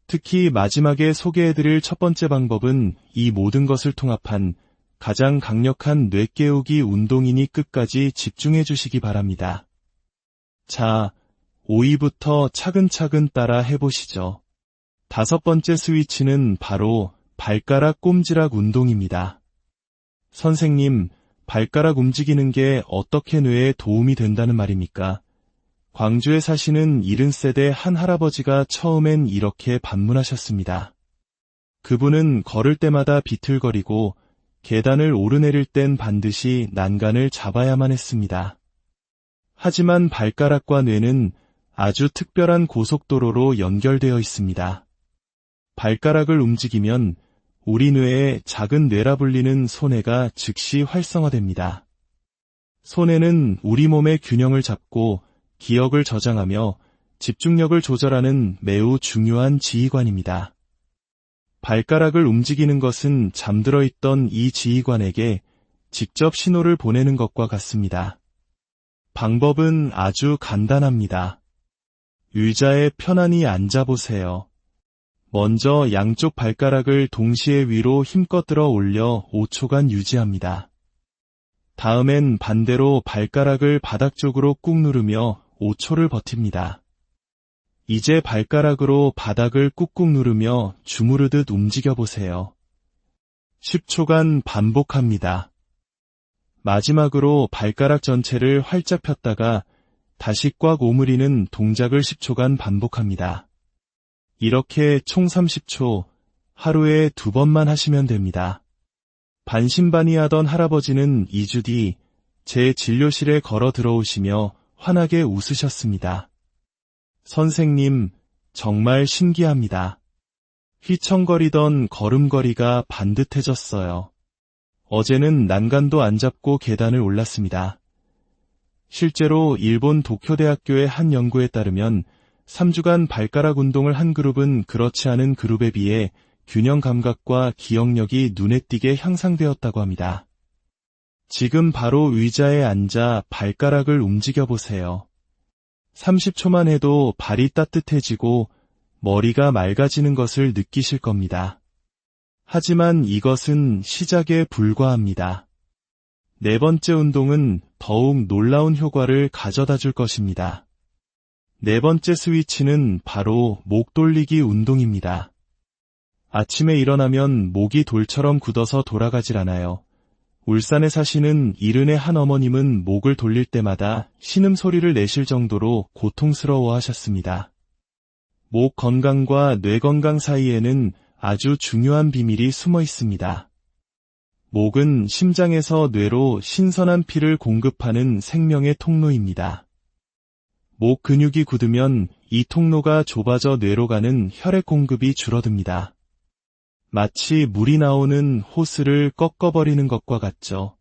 Speaker 1: 특히 마지막에 소개해드릴 첫 번째 방법은 이 모든 것을 통합한 가장 강력한 뇌 깨우기 운동이니 끝까지 집중해 주시기 바랍니다. 자, 5위부터 차근차근 따라 해보시죠. 5번째 스위치는 바로 발가락 꼼지락 운동입니다. 선생님, 발가락 움직이는 게 어떻게 뇌에 도움이 된다는 말입니까? 광주에 사시는 70세대 한 할아버지가 처음엔 이렇게 반문하셨습니다. 그분은 걸을 때마다 비틀거리고 계단을 오르내릴 땐 반드시 난간을 잡아야만 했습니다. 하지만 발가락과 뇌는 아주 특별한 고속도로로 연결되어 있습니다. 발가락을 움직이면 우리 뇌의 작은 뇌라 불리는 소뇌가 즉시 활성화됩니다. 소뇌는 우리 몸의 균형을 잡고 기억을 저장하며 집중력을 조절하는 매우 중요한 지휘관입니다. 발가락을 움직이는 것은 잠들어 있던 이 지휘관에게 직접 신호를 보내는 것과 같습니다. 방법은 아주 간단합니다. 의자에 편안히 앉아보세요. 먼저 양쪽 발가락을 동시에 위로 힘껏 들어 올려 5초간 유지합니다. 다음엔 반대로 발가락을 바닥 쪽으로 꾹 누르며 5초를 버팁니다. 이제 발가락으로 바닥을 꾹꾹 누르며 주무르듯 움직여보세요. 10초간 반복합니다. 마지막으로 발가락 전체를 활짝 폈다가 다시 꽉 오므리는 동작을 10초간 반복합니다. 이렇게 총 30초, 하루에 2번만 하시면 됩니다. 반신반의하던 할아버지는 2주 뒤 제 진료실에 걸어 들어오시며 환하게 웃으셨습니다. 선생님, 정말 신기합니다. 휘청거리던 걸음걸이가 반듯해졌어요. 어제는 난간도 안 잡고 계단을 올랐습니다. 실제로 일본 도쿄대학교의 한 연구에 따르면 3주간 발가락 운동을 한 그룹은 그렇지 않은 그룹에 비해 균형 감각과 기억력이 눈에 띄게 향상되었다고 합니다. 지금 바로 의자에 앉아 발가락을 움직여보세요. 30초만 해도 발이 따뜻해지고 머리가 맑아지는 것을 느끼실 겁니다. 하지만 이것은 시작에 불과합니다. 4번째 운동은 더욱 놀라운 효과를 가져다 줄 것입니다. 4번째 스위치는 바로 목 돌리기 운동입니다. 아침에 일어나면 목이 돌처럼 굳어서 돌아가질 않아요. 울산에 사시는 70의 한 어머님은 목을 돌릴 때마다 신음소리를 내실 정도로 고통스러워 하셨습니다. 목 건강과 뇌 건강 사이에는 아주 중요한 비밀이 숨어 있습니다. 목은 심장에서 뇌로 신선한 피를 공급하는 생명의 통로입니다. 목 근육이 굳으면 이 통로가 좁아져 뇌로 가는 혈액 공급이 줄어듭니다. 마치 물이 나오는 호스를 꺾어버리는 것과 같죠.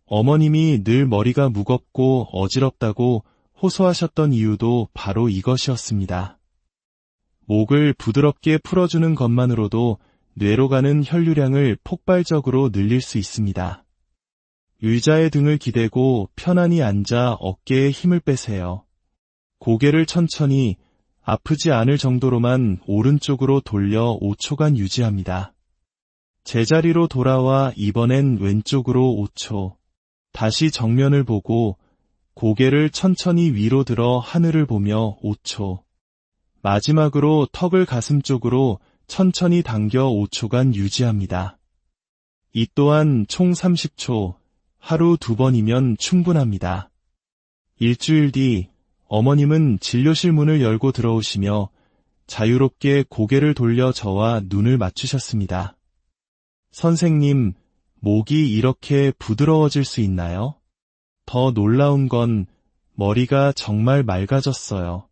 Speaker 1: 어머님이 늘 머리가 무겁고 어지럽다고 호소하셨던 이유도 바로 이것이었습니다. 목을 부드럽게 풀어주는 것만으로도 뇌로 가는 혈류량을 폭발적으로 늘릴 수 있습니다. 의자에 등을 기대고 편안히 앉아 어깨에 힘을 빼세요. 고개를 천천히 아프지 않을 정도로만 오른쪽으로 돌려 5초간 유지합니다. 제자리로 돌아와 이번엔 왼쪽으로 5초. 다시 정면을 보고 고개를 천천히 위로 들어 하늘을 보며 5초. 마지막으로 턱을 가슴 쪽으로 천천히 당겨 5초간 유지합니다. 이 또한 총 30초, 하루 2번이면 충분합니다. 일주일 뒤 어머님은 진료실 문을 열고 들어오시며 자유롭게 고개를 돌려 저와 눈을 맞추셨습니다. 선생님, 목이 이렇게 부드러워질 수 있나요? 더 놀라운 건 머리가 정말 맑아졌어요.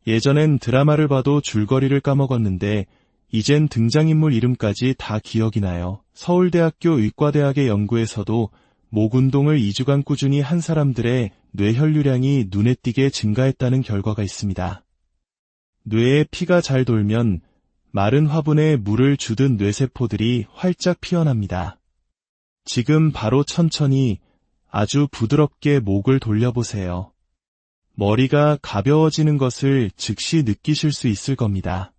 Speaker 1: 예전엔 드라마를 봐도 줄거리를 까먹었는데 이젠 등장인물 이름까지 다 기억이 나요. 서울대학교 의과대학의 연구에서도 목 운동을 2주간 꾸준히 한 사람들의 뇌 혈류량이 눈에 띄게 증가했다는 결과가 있습니다. 뇌에 피가 잘 돌면 마른 화분에 물을 주듯 뇌세포들이 활짝 피어납니다. 지금 바로 천천히 아주 부드럽게 목을 돌려보세요. 머리가 가벼워지는 것을 즉시 느끼실 수 있을 겁니다.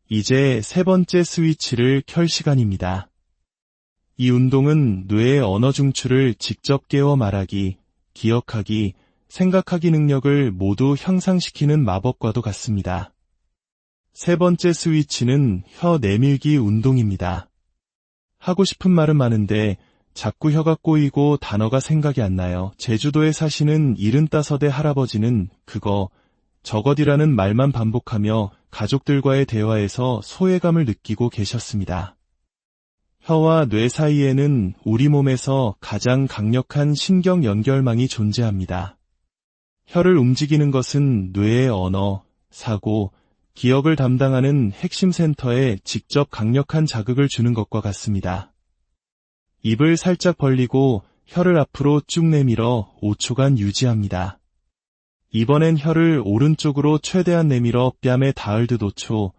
Speaker 1: 이제 3번째 스위치를 켤 시간입니다. 이 운동은 뇌의 언어 중추를 직접 깨워 말하기, 기억하기, 생각하기 능력을 모두 향상시키는 마법과도 같습니다. 3번째 스위치는 혀 내밀기 운동입니다. 하고 싶은 말은 많은데 자꾸 혀가 꼬이고 단어가 생각이 안 나요. 제주도에 사시는 75의 할아버지는 그거, 저것이라는 말만 반복하며 가족들과의 대화에서 소외감을 느끼고 계셨습니다. 혀와 뇌 사이에는 우리 몸에서 가장 강력한 신경 연결망이 존재합니다. 혀를 움직이는 것은 뇌의 언어, 사고, 기억을 담당하는 핵심 센터에 직접 강력한 자극을 주는 것과 같습니다. 입을 살짝 벌리고 혀를 앞으로 쭉 내밀어 5초간 유지합니다. 이번엔 혀를 오른쪽으로 최대한 내밀어 뺨에 닿을 듯 5초,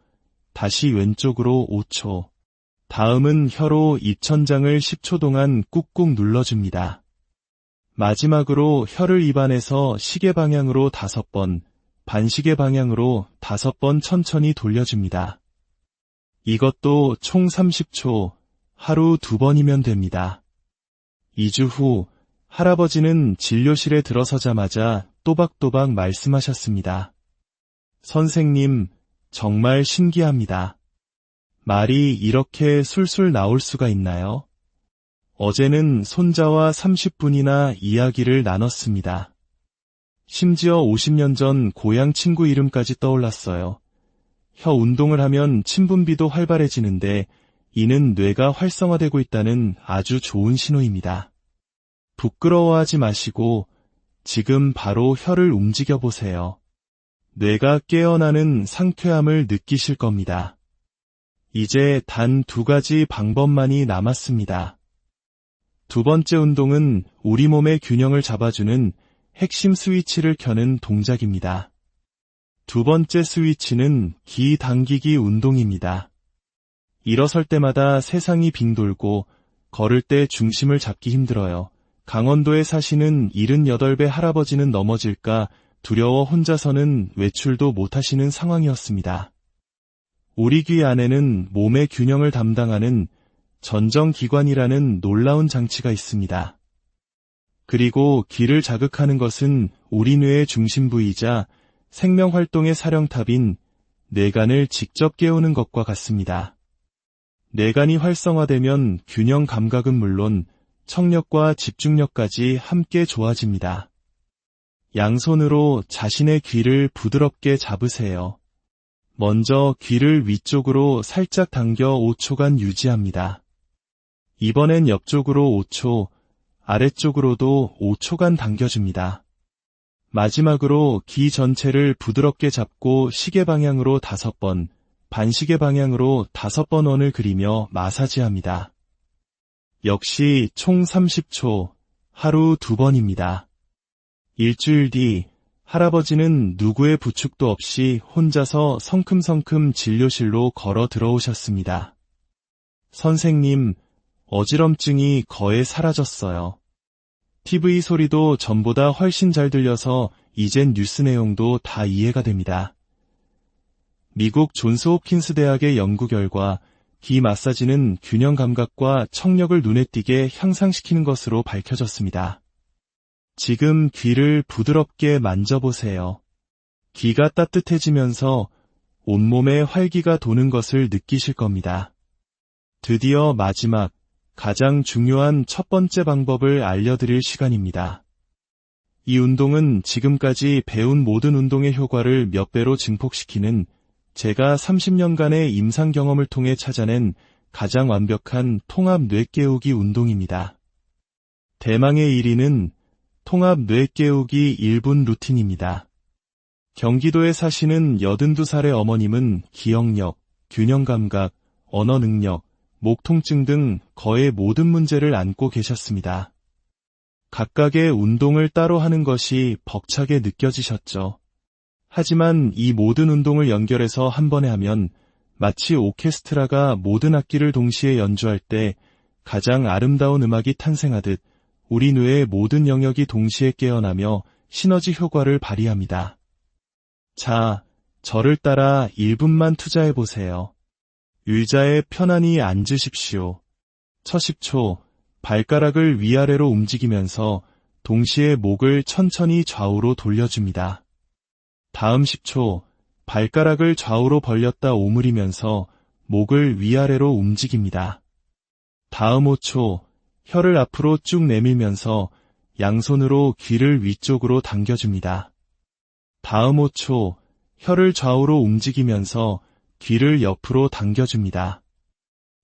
Speaker 1: 다시 왼쪽으로 5초. 다음은 혀로 입천장을 10초 동안 꾹꾹 눌러줍니다. 마지막으로 혀를 입안에서 시계 방향으로 5번, 반시계 방향으로 5번 천천히 돌려줍니다. 이것도 총 30초, 하루 2번이면 됩니다. 2주 후 할아버지는 진료실에 들어서자마자 또박또박 말씀하셨습니다. 선생님, 정말 신기합니다. 말이 이렇게 술술 나올 수가 있나요? 어제는 손자와 30분이나 이야기를 나눴습니다. 심지어 50년 전 고향 친구 이름까지 떠올랐어요. 혀 운동을 하면 친분비도 활발해지는데 이는 뇌가 활성화되고 있다는 아주 좋은 신호입니다. 부끄러워하지 마시고 지금 바로 혀를 움직여 보세요. 뇌가 깨어나는 상쾌함을 느끼실 겁니다. 이제 단 2가지 방법만이 남았습니다. 2번째 운동은 우리 몸의 균형을 잡아주는 핵심 스위치를 켜는 동작입니다. 2번째 스위치는 기 당기기 운동입니다. 일어설 때마다 세상이 빙 돌고 걸을 때 중심을 잡기 힘들어요. 강원도에 사시는 78배 할아버지는 넘어질까 두려워 혼자서는 외출도 못하시는 상황이었습니다. 우리 귀 안에는 몸의 균형을 담당하는 전정기관이라는 놀라운 장치가 있습니다. 그리고 귀를 자극하는 것은 우리 뇌의 중심부이자 생명활동의 사령탑인 뇌간을 직접 깨우는 것과 같습니다. 뇌간이 활성화되면 균형 감각은 물론 청력과 집중력까지 함께 좋아집니다. 양손으로 자신의 귀를 부드럽게 잡으세요. 먼저 귀를 위쪽으로 살짝 당겨 5초간 유지합니다. 이번엔 옆쪽으로 5초, 아래쪽으로도 5초간 당겨줍니다. 마지막으로 귀 전체를 부드럽게 잡고 시계 방향으로 5번, 반시계 방향으로 5번 원을 그리며 마사지합니다. 역시 총 30초, 하루 2번입니다. 일주일 뒤 할아버지는 누구의 부축도 없이 혼자서 성큼성큼 진료실로 걸어 들어오셨습니다. 선생님, 어지럼증이 거의 사라졌어요. TV 소리도 전보다 훨씬 잘 들려서 이젠 뉴스 내용도 다 이해가 됩니다. 미국 존스 홉킨스 대학의 연구 결과 귀 마사지는 균형 감각과 청력을 눈에 띄게 향상시키는 것으로 밝혀졌습니다. 지금 귀를 부드럽게 만져보세요. 귀가 따뜻해지면서 온몸에 활기가 도는 것을 느끼실 겁니다. 드디어 마지막, 가장 중요한 첫 번째 방법을 알려드릴 시간입니다. 이 운동은 지금까지 배운 모든 운동의 효과를 몇 배로 증폭시키는 제가 30년간의 임상 경험을 통해 찾아낸 가장 완벽한 통합 뇌깨우기 운동입니다. 대망의 1위는 통합 뇌깨우기 1분 루틴입니다. 경기도에 사시는 82살의 어머님은 기억력, 균형감각, 언어 능력, 목 통증 등 거의 모든 문제를 안고 계셨습니다. 각각의 운동을 따로 하는 것이 벅차게 느껴지셨죠. 하지만 이 모든 운동을 연결해서 한 번에 하면 마치 오케스트라가 모든 악기를 동시에 연주할 때 가장 아름다운 음악이 탄생하듯 우리 뇌의 모든 영역이 동시에 깨어나며 시너지 효과를 발휘합니다. 자, 저를 따라 1분만 투자해보세요. 의자에 편안히 앉으십시오. 첫 10초, 발가락을 위아래로 움직이면서 동시에 목을 천천히 좌우로 돌려줍니다. 다음 10초, 발가락을 좌우로 벌렸다 오므리면서 목을 위아래로 움직입니다. 다음 5초, 혀를 앞으로 쭉 내밀면서 양손으로 귀를 위쪽으로 당겨줍니다. 다음 5초, 혀를 좌우로 움직이면서 귀를 옆으로 당겨줍니다.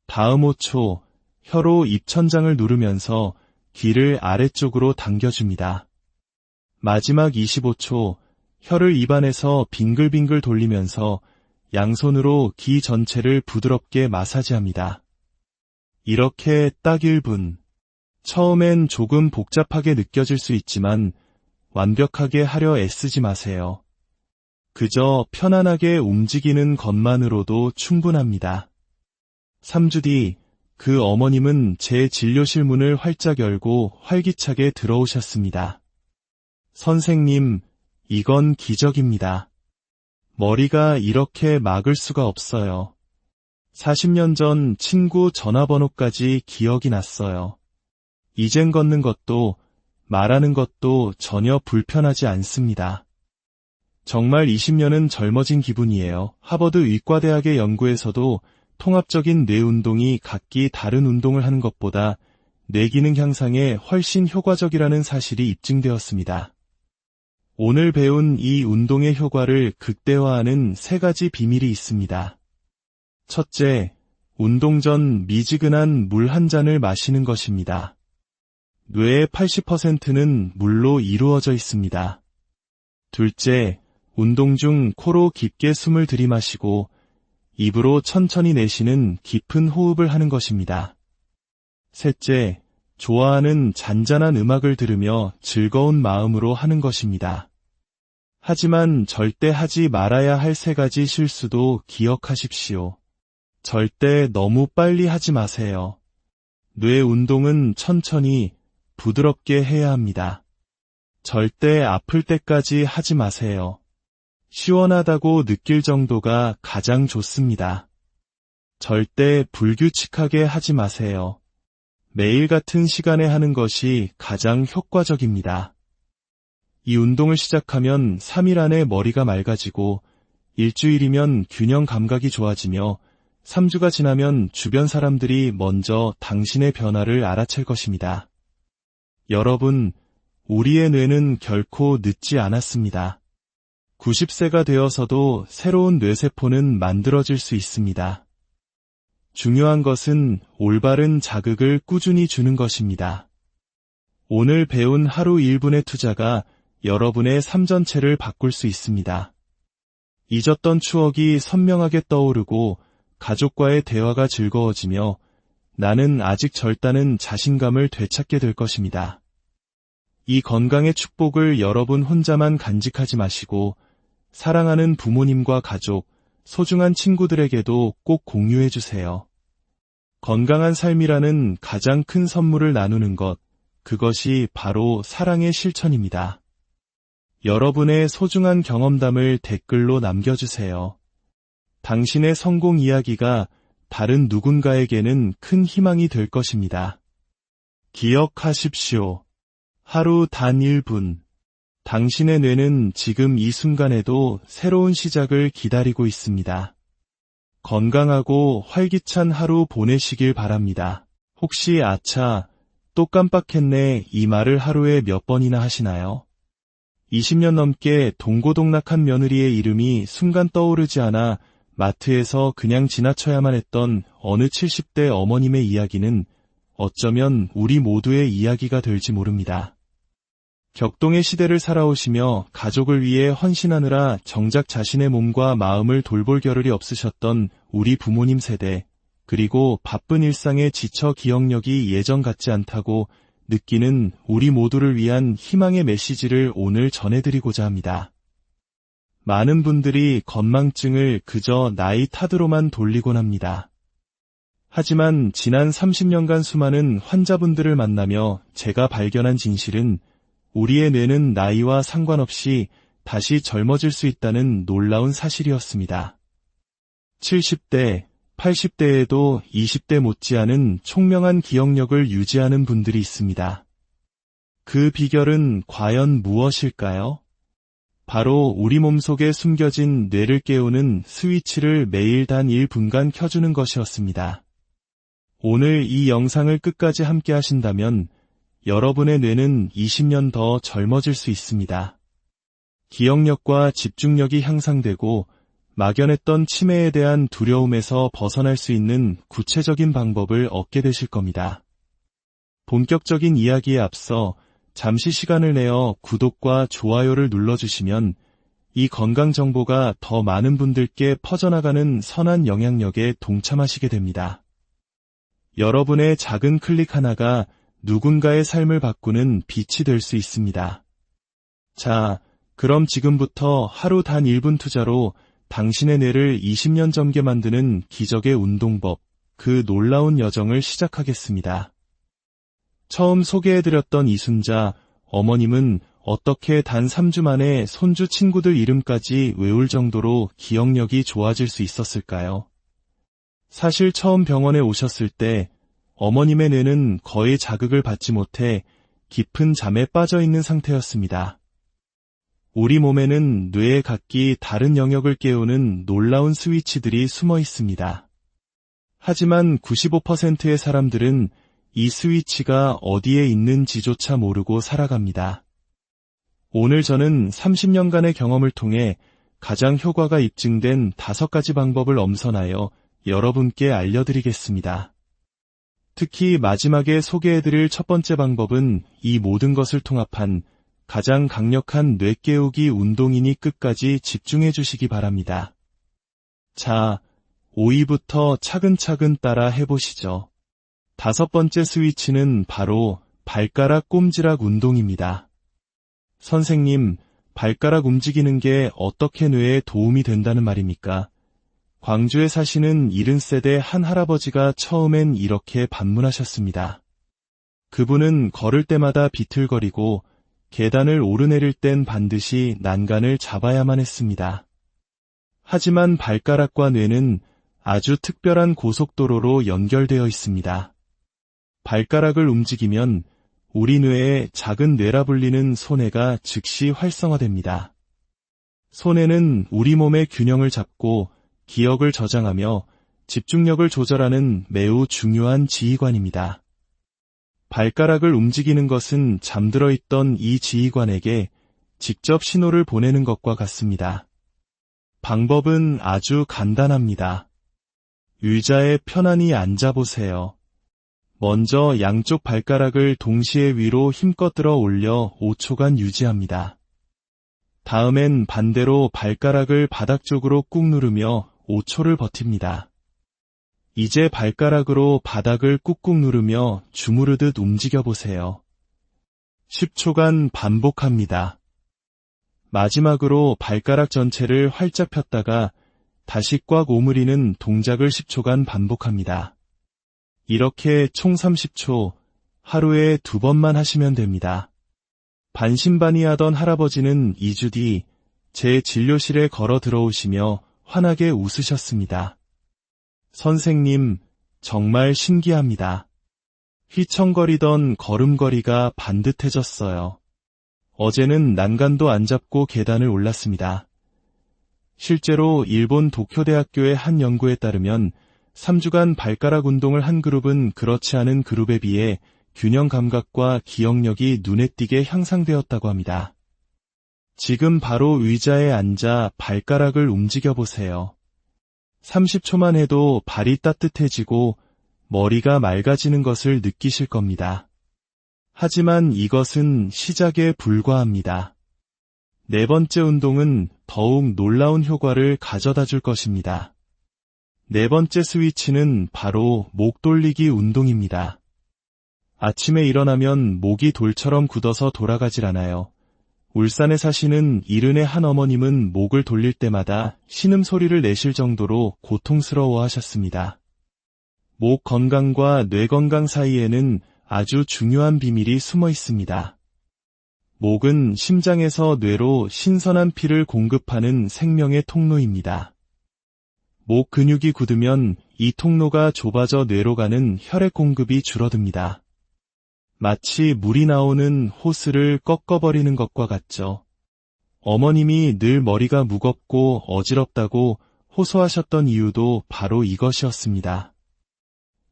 Speaker 1: 다음 5초, 혀로 입천장을 누르면서 귀를 아래쪽으로 당겨줍니다. 마지막 25초, 혀를 입안에서 빙글빙글 돌리면서 양손으로 귀 전체를 부드럽게 마사지합니다. 이렇게 딱 1분. 처음엔 조금 복잡하게 느껴질 수 있지만 완벽하게 하려 애쓰지 마세요. 그저 편안하게 움직이는 것만으로도 충분합니다. 3주 뒤 그 어머님은 제 진료실 문을 활짝 열고 활기차게 들어오셨습니다. 선생님, 이건 기적입니다. 머리가 이렇게 막을 수가 없어요. 40년 전 친구 전화번호까지 기억이 났어요. 이젠 걷는 것도 말하는 것도 전혀 불편하지 않습니다. 정말 20년은 젊어진 기분이에요. 하버드 의과대학의 연구에서도 통합적인 뇌 운동이 각기 다른 운동을 하는 것보다 뇌 기능 향상에 훨씬 효과적이라는 사실이 입증되었습니다. 오늘 배운 이 운동의 효과를 극대화하는 3가지 비밀이 있습니다. 첫째, 운동 전 미지근한 물 한 잔을 마시는 것입니다. 뇌의 80%는 물로 이루어져 있습니다. 둘째, 운동 중 코로 깊게 숨을 들이마시고 입으로 천천히 내쉬는 깊은 호흡을 하는 것입니다. 셋째, 좋아하는 잔잔한 음악을 들으며 즐거운 마음으로 하는 것입니다. 하지만 절대 하지 말아야 할 3가지 실수도 기억하십시오. 절대 너무 빨리 하지 마세요. 뇌 운동은 천천히, 부드럽게 해야 합니다. 절대 아플 때까지 하지 마세요. 시원하다고 느낄 정도가 가장 좋습니다. 절대 불규칙하게 하지 마세요. 매일 같은 시간에 하는 것이 가장 효과적입니다. 이 운동을 시작하면 3일 안에 머리가 맑아지고 일주일이면 균형 감각이 좋아지며 3주가 지나면 주변 사람들이 먼저 당신의 변화를 알아챌 것입니다. 여러분, 우리의 뇌는 결코 늦지 않았습니다. 90세가 되어서도 새로운 뇌세포는 만들어질 수 있습니다. 중요한 것은 올바른 자극을 꾸준히 주는 것입니다. 오늘 배운 하루 1분의 투자가 여러분의 삶 전체를 바꿀 수 있습니다. 잊었던 추억이 선명하게 떠오르고 가족과의 대화가 즐거워지며 나는 아직 젊다는 자신감을 되찾게 될 것입니다. 이 건강의 축복을 여러분 혼자만 간직하지 마시고 사랑하는 부모님과 가족, 소중한 친구들에게도 꼭 공유해 주세요. 건강한 삶이라는 가장 큰 선물을 나누는 것, 그것이 바로 사랑의 실천입니다. 여러분의 소중한 경험담을 댓글로 남겨주세요. 당신의 성공 이야기가 다른 누군가에게는 큰 희망이 될 것입니다. 기억하십시오. 하루 단 1분. 당신의 뇌는 지금 이 순간에도 새로운 시작을 기다리고 있습니다. 건강하고 활기찬 하루 보내시길 바랍니다. 혹시 아차, 또 깜빡했네 이 말을 하루에 몇 번이나 하시나요? 20년 넘게 동고동락한 며느리의 이름이 순간 떠오르지 않아 마트에서 그냥 지나쳐야만 했던 어느 70대 어머님의 이야기는 어쩌면 우리 모두의 이야기가 될지 모릅니다. 격동의 시대를 살아오시며 가족을 위해 헌신하느라 정작 자신의 몸과 마음을 돌볼 겨를이 없으셨던 우리 부모님 세대, 그리고 바쁜 일상에 지쳐 기억력이 예전 같지 않다고 느끼는 우리 모두를 위한 희망의 메시지를 오늘 전해드리고자 합니다. 많은 분들이 건망증을 그저 나이 탓으로만 돌리곤 합니다. 하지만 지난 30년간 수많은 환자분들을 만나며 제가 발견한 진실은 우리의 뇌는 나이와 상관없이 다시 젊어질 수 있다는 놀라운 사실이었습니다. 70대, 80대에도 20대 못지않은 총명한 기억력을 유지하는 분들이 있습니다. 그 비결은 과연 무엇일까요? 바로 우리 몸속에 숨겨진 뇌를 깨우는 스위치를 매일 단 1분간 켜주는 것이었습니다. 오늘 이 영상을 끝까지 함께 하신다면 여러분의 뇌는 20년 더 젊어질 수 있습니다. 기억력과 집중력이 향상되고 막연했던 치매에 대한 두려움에서 벗어날 수 있는 구체적인 방법을 얻게 되실 겁니다. 본격적인 이야기에 앞서 잠시 시간을 내어 구독과 좋아요를 눌러주시면 이 건강 정보가 더 많은 분들께 퍼져나가는 선한 영향력에 동참하시게 됩니다. 여러분의 작은 클릭 하나가 누군가의 삶을 바꾸는 빛이 될 수 있습니다. 자, 그럼 지금부터 하루 단 1분 투자로 당신의 뇌를 20년 젊게 만드는 기적의 운동법, 그 놀라운 여정을 시작하겠습니다. 처음 소개해드렸던 이순자 어머님은 어떻게 단 3주 만에 손주 친구들 이름까지 외울 정도로 기억력이 좋아질 수 있었을까요? 사실 처음 병원에 오셨을 때 어머님의 뇌는 거의 자극을 받지 못해 깊은 잠에 빠져 있는 상태였습니다. 우리 몸에는 뇌의 각기 다른 영역을 깨우는 놀라운 스위치들이 숨어 있습니다. 하지만 95%의 사람들은 이 스위치가 어디에 있는지조차 모르고 살아갑니다. 오늘 저는 30년간의 경험을 통해 가장 효과가 입증된 5가지 방법을 엄선하여 여러분께 알려드리겠습니다. 특히 마지막에 소개해드릴 첫 번째 방법은 이 모든 것을 통합한 가장 강력한 뇌 깨우기 운동이니 끝까지 집중해 주시기 바랍니다. 자, 5위부터 차근차근 따라 해보시죠. 5번째 스위치는 바로 발가락 꼼지락 운동입니다. 선생님, 발가락 움직이는 게 어떻게 뇌에 도움이 된다는 말입니까? 광주에 사시는 70세대 한 할아버지가 처음엔 이렇게 반문하셨습니다. 그분은 걸을 때마다 비틀거리고 계단을 오르내릴 땐 반드시 난간을 잡아야만 했습니다. 하지만 발가락과 뇌는 아주 특별한 고속도로로 연결되어 있습니다. 발가락을 움직이면 우리 뇌의 작은 뇌라 불리는 소뇌가 즉시 활성화됩니다. 소뇌는 우리 몸의 균형을 잡고 기억을 저장하며 집중력을 조절하는 매우 중요한 지휘관입니다. 발가락을 움직이는 것은 잠들어 있던 이 지휘관에게 직접 신호를 보내는 것과 같습니다. 방법은 아주 간단합니다. 의자에 편안히 앉아보세요. 먼저 양쪽 발가락을 동시에 위로 힘껏 들어 올려 5초간 유지합니다. 다음엔 반대로 발가락을 바닥 쪽으로 꾹 누르며 5초를 버팁니다. 이제 발가락으로 바닥을 꾹꾹 누르며 주무르듯 움직여보세요. 10초간 반복합니다. 마지막으로 발가락 전체를 활짝 폈다가 다시 꽉 오므리는 동작을 10초간 반복합니다. 이렇게 총 30초, 하루에 2번만 하시면 됩니다. 반신반의하던 할아버지는 2주 뒤 제 진료실에 걸어 들어오시며 환하게 웃으셨습니다. 선생님, 정말 신기합니다. 휘청거리던 걸음걸이가 반듯해졌어요. 어제는 난간도 안 잡고 계단을 올랐습니다. 실제로 일본 도쿄대학교의 한 연구에 따르면 3주간 발가락 운동을 한 그룹은 그렇지 않은 그룹에 비해 균형 감각과 기억력이 눈에 띄게 향상되었다고 합니다. 지금 바로 의자에 앉아 발가락을 움직여 보세요. 30초만 해도 발이 따뜻해지고 머리가 맑아지는 것을 느끼실 겁니다. 하지만 이것은 시작에 불과합니다. 네 번째 운동은 더욱 놀라운 효과를 가져다 줄 것입니다. 네 번째 스위치는 바로 목 돌리기 운동입니다. 아침에 일어나면 목이 돌처럼 굳어서 돌아가질 않아요. 울산에 사시는 이른의 한 어머님은 목을 돌릴 때마다 신음소리를 내실 정도로 고통스러워 하셨습니다. 목 건강과 뇌 건강 사이에는 아주 중요한 비밀이 숨어 있습니다. 목은 심장에서 뇌로 신선한 피를 공급하는 생명의 통로입니다. 목 근육이 굳으면 이 통로가 좁아져 뇌로 가는 혈액 공급이 줄어듭니다. 마치 물이 나오는 호스를 꺾어버리는 것과 같죠. 어머님이 늘 머리가 무겁고 어지럽다고 호소하셨던 이유도 바로 이것이었습니다.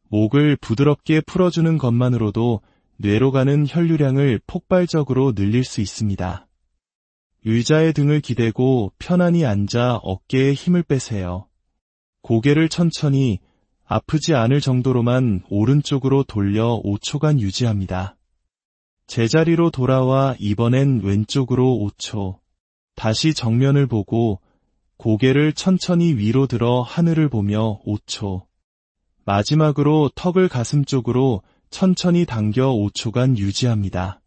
Speaker 1: 목을 부드럽게 풀어주는 것만으로도 뇌로 가는 혈류량을 폭발적으로 늘릴 수 있습니다. 의자에 등을 기대고 편안히 앉아 어깨에 힘을 빼세요. 고개를 천천히 아프지 않을 정도로만 오른쪽으로 돌려 5초간 유지합니다. 제자리로 돌아와 이번엔 왼쪽으로 5초. 다시 정면을 보고 고개를 천천히 위로 들어 하늘을 보며 5초. 마지막으로 턱을 가슴 쪽으로 천천히 당겨 5초간 유지합니다.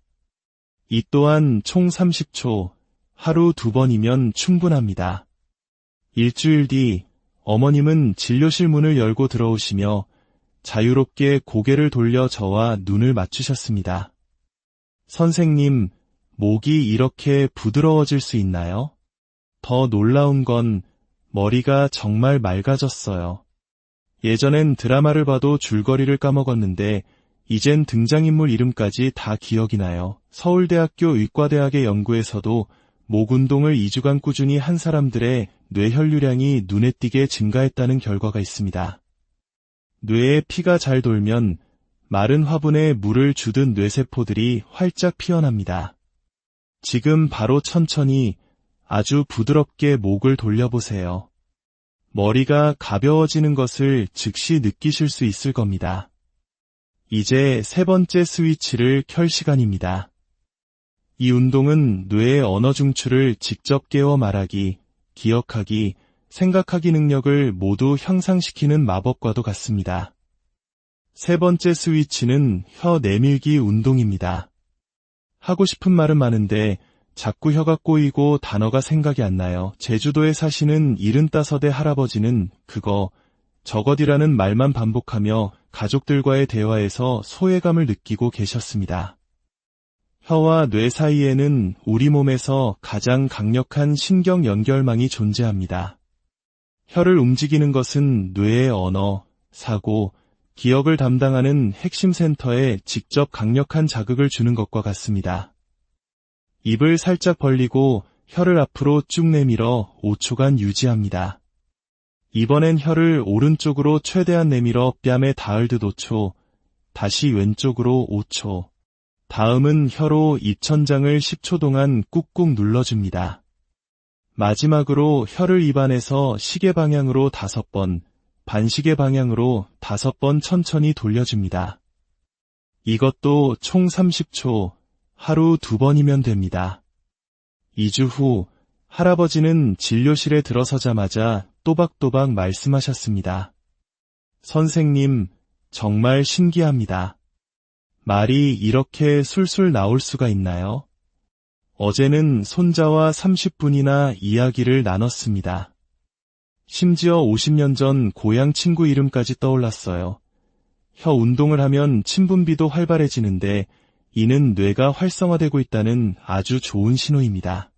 Speaker 1: 이 또한 총 30초, 하루 2번이면 충분합니다. 일주일 뒤 어머님은 진료실 문을 열고 들어오시며 자유롭게 고개를 돌려 저와 눈을 맞추셨습니다. 선생님, 목이 이렇게 부드러워질 수 있나요? 더 놀라운 건 머리가 정말 맑아졌어요. 예전엔 드라마를 봐도 줄거리를 까먹었는데 이젠 등장인물 이름까지 다 기억이 나요. 서울대학교 의과대학의 연구에서도 목 운동을 2주간 꾸준히 한 사람들의 뇌 혈류량이 눈에 띄게 증가했다는 결과가 있습니다. 뇌에 피가 잘 돌면 마른 화분에 물을 주듯 뇌세포들이 활짝 피어납니다. 지금 바로 천천히 아주 부드럽게 목을 돌려보세요. 머리가 가벼워지는 것을 즉시 느끼실 수 있을 겁니다. 이제 세 번째 스위치를 켤 시간입니다. 이 운동은 뇌의 언어 중추를 직접 깨워 말하기, 기억하기, 생각하기 능력을 모두 향상시키는 마법과도 같습니다. 세 번째 스위치는 혀 내밀기 운동입니다. 하고 싶은 말은 많은데 자꾸 혀가 꼬이고 단어가 생각이 안 나요. 제주도에 사시는 75의 할아버지는 그거, 저것이라는 말만 반복하며 가족들과의 대화에서 소외감을 느끼고 계셨습니다. 혀와 뇌 사이에는 우리 몸에서 가장 강력한 신경 연결망이 존재합니다. 혀를 움직이는 것은 뇌의 언어, 사고, 기억을 담당하는 핵심 센터에 직접 강력한 자극을 주는 것과 같습니다. 입을 살짝 벌리고 혀를 앞으로 쭉 내밀어 5초간 유지합니다. 이번엔 혀를 오른쪽으로 최대한 내밀어 뺨에 닿을 듯 5초, 다시 왼쪽으로 5초, 다음은 혀로 입천장을 10초 동안 꾹꾹 눌러줍니다. 마지막으로 혀를 입안에서 시계 방향으로 5번, 반시계 방향으로 5번 천천히 돌려줍니다. 이것도 총 30초, 하루 2번이면 됩니다. 2주 후 할아버지는 진료실에 들어서자마자 또박또박 말씀하셨습니다. 선생님, 정말 신기합니다. 말이 이렇게 술술 나올 수가 있나요? 어제는 손자와 30분이나 이야기를 나눴습니다. 심지어 50년 전 고향 친구 이름까지 떠올랐어요. 혀 운동을 하면 친분비도 활발해지는데 이는 뇌가 활성화되고 있다는 아주 좋은 신호입니다.